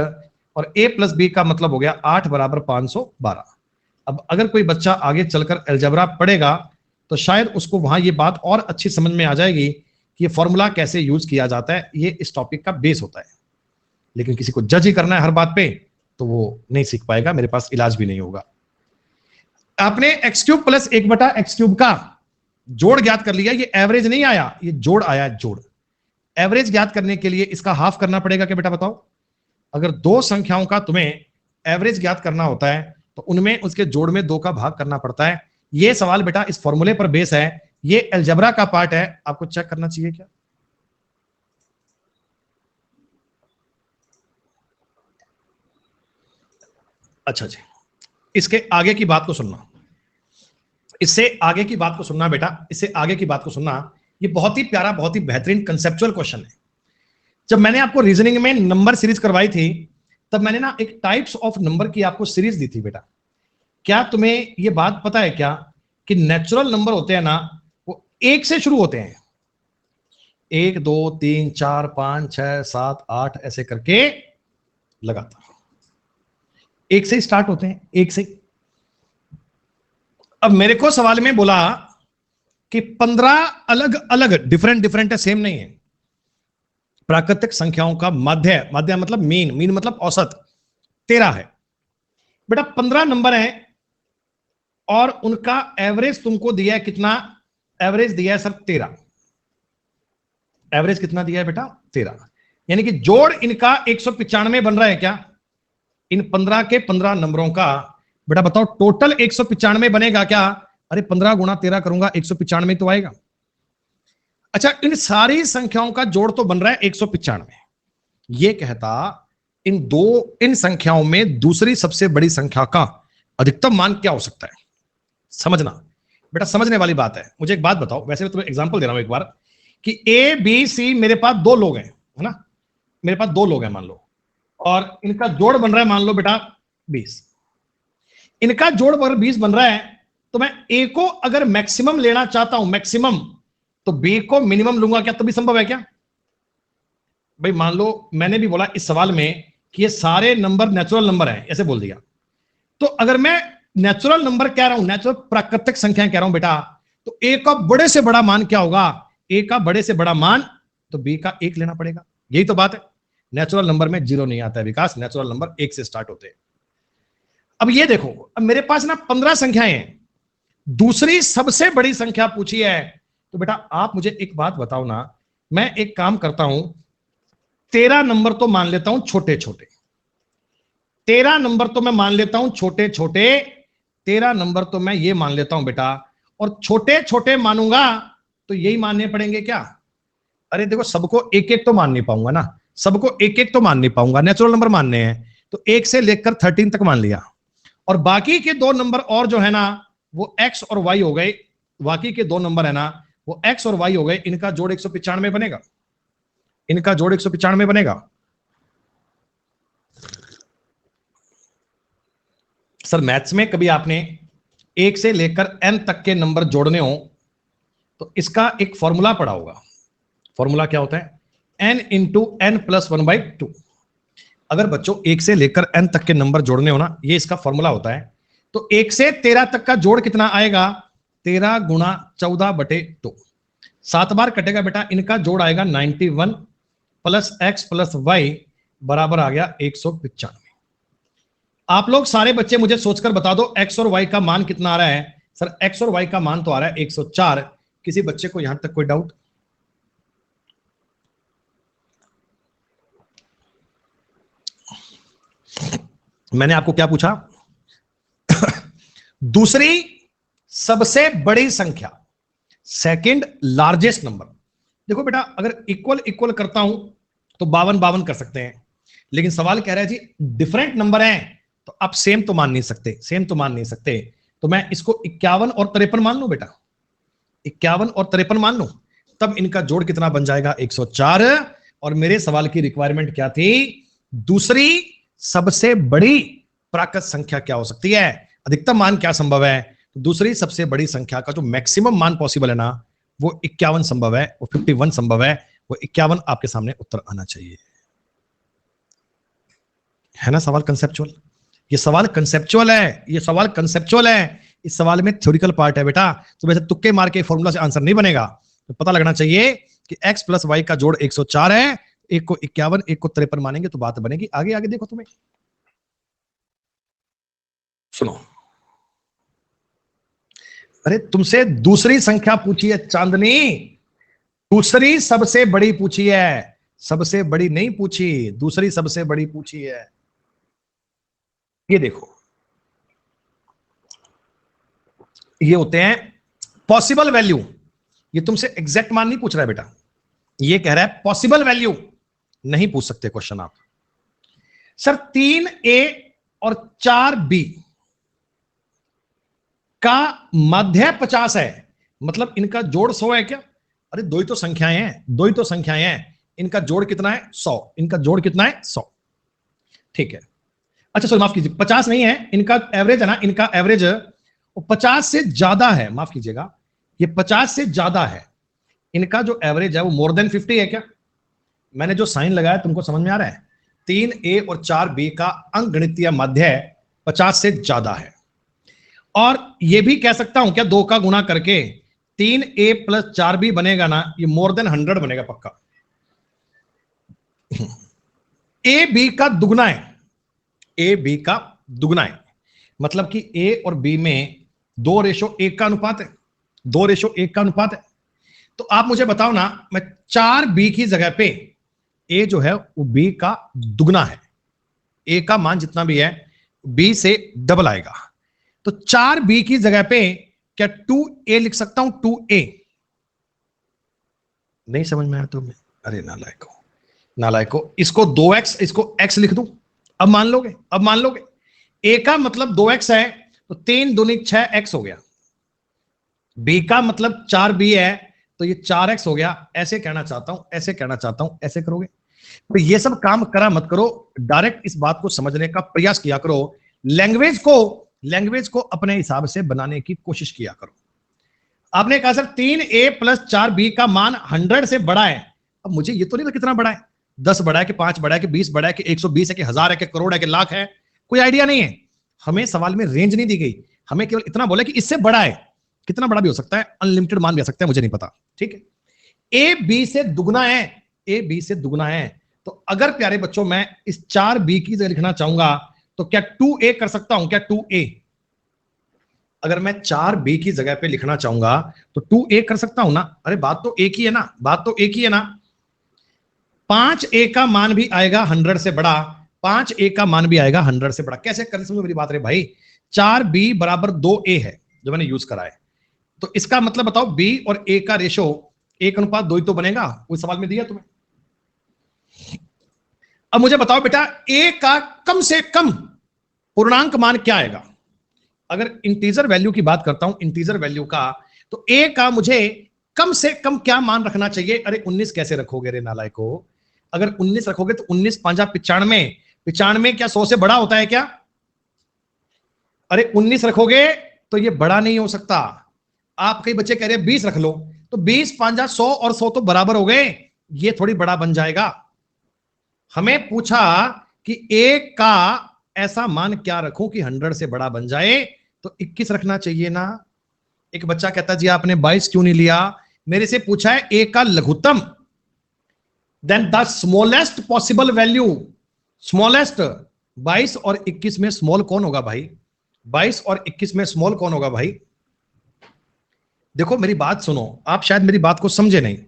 और a प्लस b का मतलब हो गया 8 बराबर 512। अब अगर कोई बच्चा आगे चलकर अलजेब्रा पढ़ेगा तो शायद उसको वहां ये बात और अच्छी समझ में आ जाएगी कि ये फॉर्मूला कैसे यूज किया जाता है। ये इस टॉपिक का बेस होता है। लेकिन किसी को जज ही करना है हर बात पे तो वो नहीं सीख पाएगा, मेरे पास इलाज भी नहीं होगा। आपने x³ प्लस 1/x³ का जोड़ ज्ञात कर लिया। ये एवरेज नहीं आया, ये जोड़ आया। जोड़ एवरेज ज्ञात करने के लिए इसका हाफ करना पड़ेगा क्या बेटा? बताओ, अगर दो संख्याओं का तुम्हें एवरेज ज्ञात करना होता है तो उनमें उसके जोड़ में 2 का भाग करना पड़ता है। ये सवाल बेटा इस फॉर्मूले पर बेस है, ये अलजेब्रा का पार्ट है, आपको चेक करना चाहिए क्या? अच्छा जी, इसके आगे की बात को सुनना, बेटा, इससे आगे की बात को सुनना। ये बहुत ही प्यारा, बहुत ही बेहतरीन कंसेप्चुअल क्वेश्चन है। जब मैंने आपको रीजनिंग में नंबर सीरीज करवाई थी तब मैंने ना एक टाइप्स ऑफ नंबर की आपको सीरीज दी थी बेटा। क्या तुम्हें ये बात पता है क्या कि नेचुरल नंबर होते हैं ना वो 1 से शुरू होते हैं। 1 2 3 4 5 6 7 8 ऐसे करके लगातार 1 से स्टार्ट होते हैं, 1 से। अब मेरे को सवाल में बोला कि 15 अलग अलग डिफरेंट है, सेम नहीं है, प्राकृतिक संख्याओं का माध्य मतलब मीन मतलब औसत 13 है। बेटा 15 नंबर है और उनका एवरेज तुमको दिया है कितना? एवरेज दिया है सर 13। एवरेज कितना दिया है बेटा? 13। यानी कि जोड़ इनका 195 बन रहा है क्या? इन 15 के 15 नंबरों का बेटा बताओ टोटल 195 बनेगा क्या? अरे 15 गुणा 13 करूंगा 195 तो आएगा। अच्छा, इन सारी संख्याओं का जोड़ तो बन रहा है 195। ये कहता इन संख्याओं में दूसरी सबसे बड़ी संख्या का अधिकतम मान क्या हो सकता है? समझना बेटा, समझने वाली बात है। मुझे एक बात बताओ, वैसे मैं तुम्हें एग्जांपल दे रहा हूं एक बार, कि ए बी सी मेरे पास 2 लोग हैं, है ना, मेरे पास 2 लोग हैं मान लो, और इनका जोड़ बन रहा है मान लो बेटा 20। इनका जोड़ अगर 20 बन रहा है तो मैं ए को अगर मैक्सिमम लेना चाहता हूं, मैक्सिमम, तो बी को मिनिमम लूंगा क्या? तभी संभव है क्या भाई? मान लो मैंने भी बोला इस सवाल में कि ये सारे नंबर नेचुरल नंबर हैं, ऐसे बोल दिया। तो अगर मैं नेचुरल नंबर कह रहा हूं, नेचुरल प्राकृतिक संख्या कह रहा हूं बेटा, तो ए का बड़े से बड़ा मान क्या होगा, ए का बड़े से बड़ा मान, तो बी का 1 लेना पड़ेगा। यही तो बात है। नेचुरल नंबर में 0 नहीं आता है विकास, नेचुरल नंबर 1 से स्टार्ट होते हैं। अब ये देखो, अब मेरे पास ना 15 संख्याएं हैं, दूसरी सबसे बड़ी संख्या पूछी है। तो बेटा आप मुझे एक बात बताओ ना, मैं एक काम करता हूं, 13 नंबर तो मान लेता हूं छोटे छोटे, 13 नंबर तो मैं मान लेता हूं छोटे छोटे, 13 नंबर तो मैं ये मान लेता हूं बेटा, और छोटे छोटे मानूंगा तो यही मानने पड़ेंगे क्या? अरे देखो, सबको एक एक तो मान नहीं पाऊंगा ना, सबको एक एक तो मान नहीं पाऊंगा, नेचुरल नंबर मानने हैं, तो 1 से लेकर 13 तक मान लिया, और बाकी के 2 नंबर और जो है ना वो x और y हो गए, बाकी के 2 नंबर है ना वो x और y हो गए, इनका जोड़ 195 बनेगा, इनका जोड़ 195 बनेगा। सर मैथ्स में कभी आपने 1 से लेकर n तक के नंबर जोड़ने हो तो इसका एक फॉर्मूला पढ़ा होगा। फॉर्मूला क्या होता है? n into n plus 1/2। अगर बच्चों 1 से लेकर n तक के नंबर जोड़ने हो ना, ये इसका फॉर्मूला होता है। तो 1 से 13 तक का जोड़ कितना आएगा? 13 गुणा 14/2, 7 बार कटेगा बेटा, इनका जोड़ आएगा 91 प्लस x प्लस y बराबर आ गया 195। आप लोग सारे बच्चे मुझे सोचकर बता दो x और y का मान कितना आ रहा है? सर x और y का मान तो आ रहा है 104। किसी बच्चे को यहां तक कोई डाउट? मैंने आपको क्या पूछा? दूसरी सबसे बड़ी संख्या, सेकंड लार्जेस्ट नंबर। देखो बेटा, अगर इक्वल इक्वल करता हूं तो 52 कर सकते हैं, लेकिन सवाल कह रहा है जी डिफरेंट नंबर हैं तो आप सेम तो मान नहीं सकते, सेम तो मान नहीं सकते, तो मैं इसको 51 और 53 मान लूं बेटा, 51 और 53 मान लूं, तब इनका जोड़ कितना बन जाएगा? 104। और मेरे सवाल की रिक्वायरमेंट क्या थी? दूसरी सबसे बड़ी प्राकृत संख्या क्या हो सकती है, अधिकतम मान क्या संभव है? तो दूसरी सबसे बड़ी संख्या का जो मैक्सिमम मान पॉसिबल है ना वो 51 संभव है, वो 51 संभव है, वो 51 आपके सामने उत्तर आना चाहिए, है ना? सवाल कंसेप्चुअल, ये सवाल कंसेप्चुअल है, ये सवाल कंसेप्चुअल है, इस सवाल में थ्योरिकल पार्ट है बेटा। तो वैसे तुक्के मार के फॉर्मूला से आंसर नहीं बनेगा, तो पता लगना चाहिए कि x प्लस वाई का जोड़ 104 है, एक को 51 एक को 53 मानेंगे तो बात बनेगी। आगे आगे देखो, तुम्हें सुनो, अरे तुमसे दूसरी संख्या पूछी है चांदनी, दूसरी सबसे बड़ी पूछी है, सबसे बड़ी नहीं पूछी, दूसरी सबसे बड़ी पूछी है। ये देखो, ये होते हैं पॉसिबल वैल्यू, ये तुमसे एग्जैक्ट मान नहीं पूछ रहा है बेटा, ये कह रहा है पॉसिबल वैल्यू, नहीं पूछ सकते क्वेश्चन आप। सर 3a और 4b का मध्य 50 है, मतलब इनका जोड़ 100 है क्या? अरे दो ही तो संख्याएं हैं, दो ही तो संख्याएं हैं, इनका जोड़ कितना है? 100। इनका जोड़ कितना है? 100। ठीक है, अच्छा सॉरी माफ कीजिए, 50 नहीं है, इनका एवरेज है ना, इनका एवरेज 50 से ज्यादा है, माफ कीजिएगा, ये 50 से ज्यादा है, इनका जो एवरेज है वो मोर देन 50 है क्या? मैंने जो साइन लगाया तुमको समझ में आ रहा है? 3a और 4b का अंकगणितीय मध्य 50 से ज्यादा है, और ये भी कह सकता हूं क्या, 2 का गुणा करके 3a प्लस 4b बनेगा ना, ये मोर देन 100 बनेगा पक्का। a b का दुगना है, a b का दुगना है, मतलब कि a और b में 2:1 का अनुपात है, 2:1 का अनुपात है। तो आप मुझे बताओ ना, मैं 4b की जगह पे a जो है वो b का दुगना है, a का मान जितना भी है b से डबल आएगा, तो 4b की जगह पे क्या 2a लिख सकता हूं? 2a नहीं समझ में आया तो मैं, अरे नालायको, नालायको, इसको 2x, इसको x लिख दूं, अब मान लोगे? अब मान लोगे? a का मतलब 2x है तो 3 दूनी 6x हो गया, b का मतलब 4b है तो ये 4x हो गया। ऐसे कहना चाहता हूं, ऐसे कहना चाहता हूं, ऐसे करोगे? तो ये सब काम करा मत करो, डायरेक्ट इस बात को समझने का प्रयास किया करो, लैंग्वेज को अपने हिसाब से बनाने की कोशिश किया करो। आपने कहा सर 3a प्लस 4b का मान 100 से बड़ा है, अब मुझे ये तो नहीं पता कितना बड़ा है, 10 बड़ा है कि 5 बड़ा है कि 20 बड़ा है कि 120 है कि 1000 है कि करोड़ है कि लाख है, कोई आइडिया नहीं है। हमें सवाल में रेंज नहीं दी गई, हमें केवल इतना बोला कि इससे बड़ा है, कितना बड़ा भी हो सकता है, अनलिमिटेड मान भी आ सकता है, मुझे नहीं पता, ठीक है। ए बी से दुगना है, ए बी से दुगना है, तो अगर प्यारे बच्चों मैं इस 4b की जगह लिखना चाहूंगा तो क्या 2a कर सकता हूं क्या? 2a, अगर मैं 4b की जगह पे लिखना चाहूंगा तो 2a कर सकता हूं ना? अरे बात तो एक ही है ना, बात तो एक ही है ना। 5a का मान भी आएगा 100 से बड़ा, 5a का मान भी आएगा 100 से बड़ा। कैसे कर समझो मेरी बात रे भाई, 4b बराबर 2a है जो मैंने यूज करा है, तो इसका मतलब बताओ b और a का रेशो 1:2 ही तो बनेगा, कोई सवाल में दिया तुम्हें। अब मुझे बताओ बेटा a का कम से कम पूर्णांक मान क्या आएगा? अगर इंटीजर वैल्यू की बात करता हूं, इंटीजर वैल्यू का, तो a का मुझे कम से कम क्या मान रखना चाहिए? अरे 19 कैसे रखोगे रे नालायको, अगर 19 रखोगे तो 19 5 95, 95 क्या 100 से बड़ा होता है क्या? अरे 19 रखोगे तो ये बड़ा नहीं हो सकता। आप कई बच्चे कह रहे हैं 20 रख लो, तो 20 5 100 और 100 तो बराबर हो गए, ये थोड़ी बड़ा बन जाएगा। हमें पूछा कि a का ऐसा मान क्या रखूं कि 100 से बड़ा बन जाए, तो 21 रखना चाहिए ना। एक बच्चा कहता जी आपने 22 क्यों नहीं लिया? मेरे से पूछा है a का लघुत्तम, then the smallest possible value, smallest 22 और 21 में स्मॉल कौन होगा भाई? 22 और 21 में स्मॉल कौन होगा भाई? देखो मेरी बात सुनो, आप शायद मेरी बात को समझे नहीं।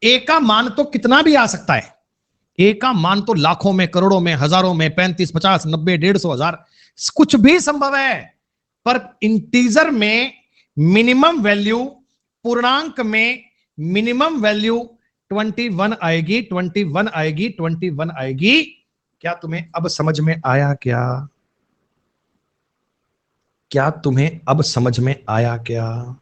a का मान तो कितना भी आ सकता है, a का मान तो लाखों में, करोड़ों में, हजारों में, 35 50 90 150 1000 कुछ भी संभव है, पर इंटीजर में मिनिमम वैल्यू, पूर्णांक में मिनिमम वैल्यू 21 आएगी, 21 आएगी, 21 आएगी। क्या तुम्हें अब समझ में आया क्या? क्या तुम्हें अब समझ में आया क्या?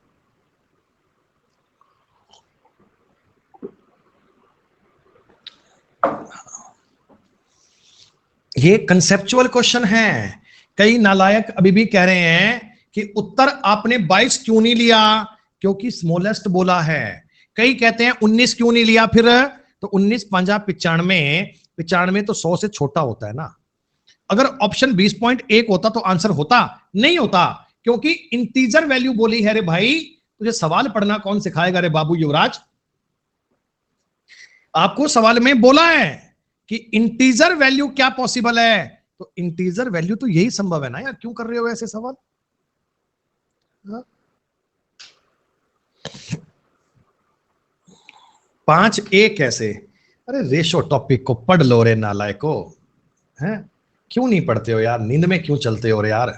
ये कंसेप्चुअल क्वेश्चन है। कई नालायक अभी भी कह रहे हैं कि उत्तर आपने 22 क्यों नहीं लिया? क्योंकि स्मॉलेस्ट बोला है। कई कहते हैं 19 क्यों नहीं लिया फिर? तो 19 5 95, 95 तो 100 से छोटा होता है ना। अगर ऑप्शन 20.1 होता तो आंसर होता? नहीं होता, क्योंकि इंटीजर वैल्यू बोली है रे भाई। तुझे सवाल पढ़ना कौन सिखाएगा रे बाबू युवराज? आपको सवाल में बोला है कि इंटीजर वैल्यू क्या पॉसिबल है, तो इंटीजर वैल्यू तो यही संभव है ना यार, क्यों कर रहे हो ऐसे सवाल? हाँ? 5a कैसे? अरे रेशो टॉपिक को पढ़ लो रे नालायको, हैं? क्यों नहीं पढ़ते हो यार, नींद में क्यों चलते हो रे यार?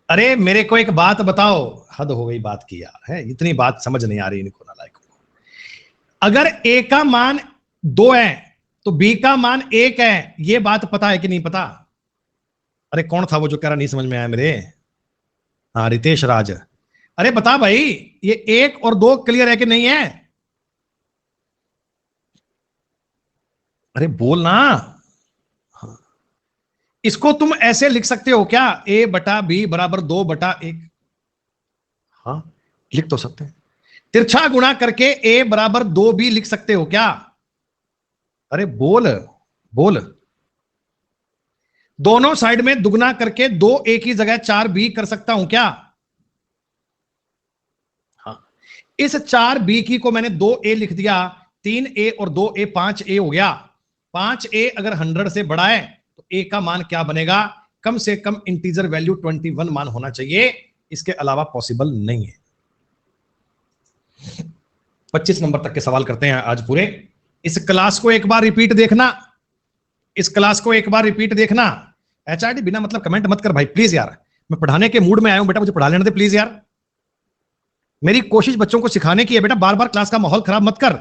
अरे मेरे को एक बात बताओ, हद हो गई बात की यार, है इतनी बात समझ नहीं आ रही इनको नालायको। अगर a का मान 2 है तो b का मान 1 है, ये बात पता है कि नहीं पता? अरे कौन था वो जो कह रहा नहीं समझ में आया मेरे? हाँ रितेश राज। अरे बता भाई, ये 1 और 2 क्लियर है कि नहीं है? अरे बोल ना। हाँ। इसको तुम ऐसे लिख सकते हो क्या, a बटा b बराबर 2/1? हाँ लिख तो सकते हैं। तिरछा गुणा करके a बराबर 2b लिख सकते हो क्या? अरे बोल बोल। दोनों साइड में दुगना करके 2a की जगह 4b कर सकता हूं क्या? हाँ। इस 4b की को मैंने 2a लिख दिया, 3a और 2a 5a हो गया। 5a अगर 100 से बड़ा है तो a का मान क्या बनेगा? कम से कम इंटीजर वैल्यू 21 मान होना चाहिए, इसके अलावा पॉसिबल नहीं है। 25 नंबर तक के सवाल करते हैं आज पूरे। इस क्लास को एक बार रिपीट देखना, इस क्लास को एक बार रिपीट देखना। एचआरडी बिना मतलब कमेंट मत कर भाई प्लीज यार, मैं पढ़ाने के मूड में आया हूं बेटा, मुझे पढ़ा लेने दे प्लीज यार। मेरी कोशिश बच्चों को सिखाने की है बेटा, बार बार क्लास का माहौल खराब मत कर,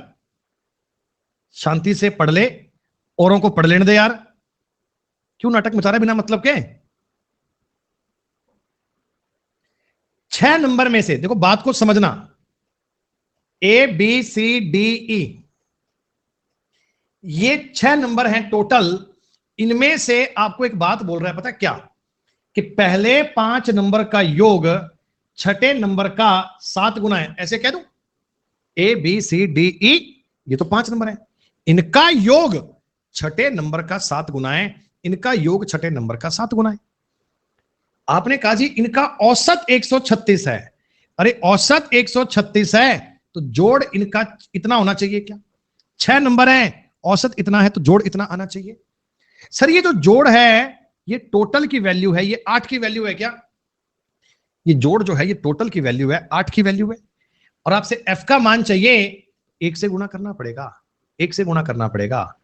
शांति से पढ़ ले, औरों को पढ़ लेने दे यार। क्यों नाटक मचा रहा है बिना मतलब के? 6 नंबर में से देखो, बात को समझना, ए बी सी डी ई, ये 6 नंबर हैं टोटल। इनमें से आपको एक बात बोल रहा है, पता है क्या? कि पहले 5 नंबर का योग छठे नंबर का 7 गुना है, ऐसे कह दूं? ए बी सी डी ई, ये तो 5 नंबर है, इनका योग छठे नंबर का 7 गुना है, इनका योग छठे नंबर का 7 गुना है। आपने कहा जी इनका औसत 136 है, अरे औसत 136 है तो जोड़ इनका इतना होना चाहिए क्या? 6 नंबर है, औसत इतना है तो जोड़ इतना आना चाहिए। सर ये जो जोड़ है ये टोटल की वैल्यू है, ये 8 की वैल्यू है क्या? ये जोड़ जो है ये टोटल की वैल्यू है, 8 की वैल्यू है। और आपसे एफ का मान चाहिए, 1 से गुणा करना पड़ेगा, 1 से गुणा करना पड़ेगा।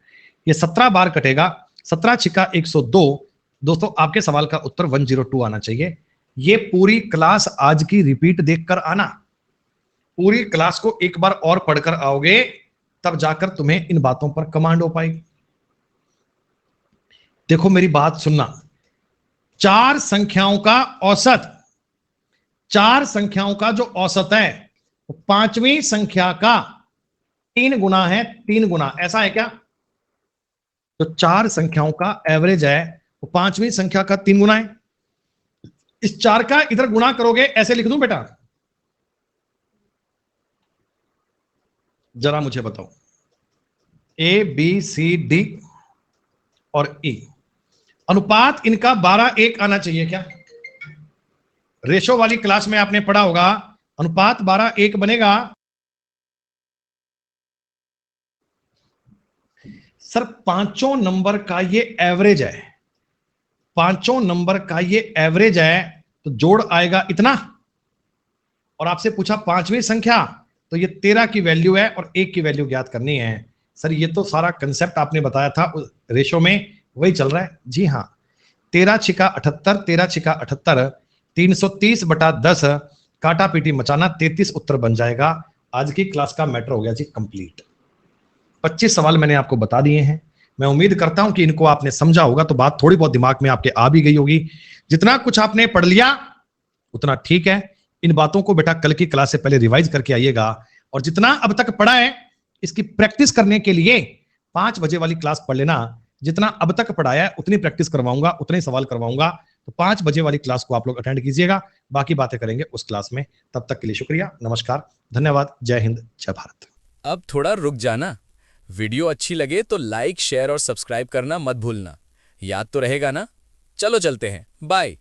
ये 17 बार कटेगा, 17 छिका 102। दोस्तों आपके सवाल का उत्तर 102 आना चाहिए। ये पूरी क्लास आज की रिपीट देखकर आना, पूरी क्लास को एक बार और पढ़कर आओगे तब जाकर तुम्हें इन बातों पर कमांड हो पाएगी। देखो मेरी बात सुनना, चार संख्याओं का औसत, चार संख्याओं का जो औसत है वो पांचवी संख्या का 3 गुना है, 3 गुना, ऐसा है क्या? तो चार संख्याओं का एवरेज है वो पांचवी संख्या का 3 गुना है। इस चार का इधर गुणा करोगे, ऐसे लिख दूं बेटा? जरा मुझे बताओ, ए बी सी डी और ई, अनुपात इनका 12:1 आना चाहिए क्या? रेशो वाली क्लास में आपने पढ़ा होगा, अनुपात 12:1 बनेगा। सर पांचों नंबर का ये एवरेज है, पांचों नंबर का ये एवरेज है तो जोड़ आएगा इतना। और आपसे पूछा पांचवी संख्या, तो ये 13 की वैल्यू है और 1 की वैल्यू ज्ञात करनी है। सर ये तो सारा कंसेप्ट आपने बताया था रेशो में, वही चल रहा है। जी हाँ, 13 छिका 78, 13 छिका 78, 330/10, काटा पीटी मचाना, 33 उत्तर बन जाएगा। आज की क्लास का मैटर हो गया जी कंप्लीट। 25 सवाल मैंने आपको बता दिए हैं। मैं उम्मीद करता हूं कि इनको आपने समझा होगा, तो बात थोड़ी बहुत दिमाग में आपके आ भी गई होगी। जितना कुछ आपने पढ़ लिया उतना ठीक है। इन बातों को बेटा कल की क्लास से पहले रिवाइज करके आइएगा, और जितना अब तक पढ़ा है इसकी प्रैक्टिस करने के लिए 5 बजे वाली क्लास पढ़ लेना। जितना अब तक पढ़ाया है उतनी प्रैक्टिस करवाऊंगा, उतने सवाल करवाऊंगा। तो 5 बजे वाली क्लास को आप लोग अटेंड कीजिएगा, बाकी बातें करेंगे उस क्लास में। तब तक के लिए शुक्रिया, नमस्कार, धन्यवाद, जय हिंद, जय भारत। अब थोड़ा रुक जाना। वीडियो अच्छी लगे तो लाइक, शेयर और सब्सक्राइब करना मत भूलना। याद तो रहेगा ना? चलो चलते हैं, बाय।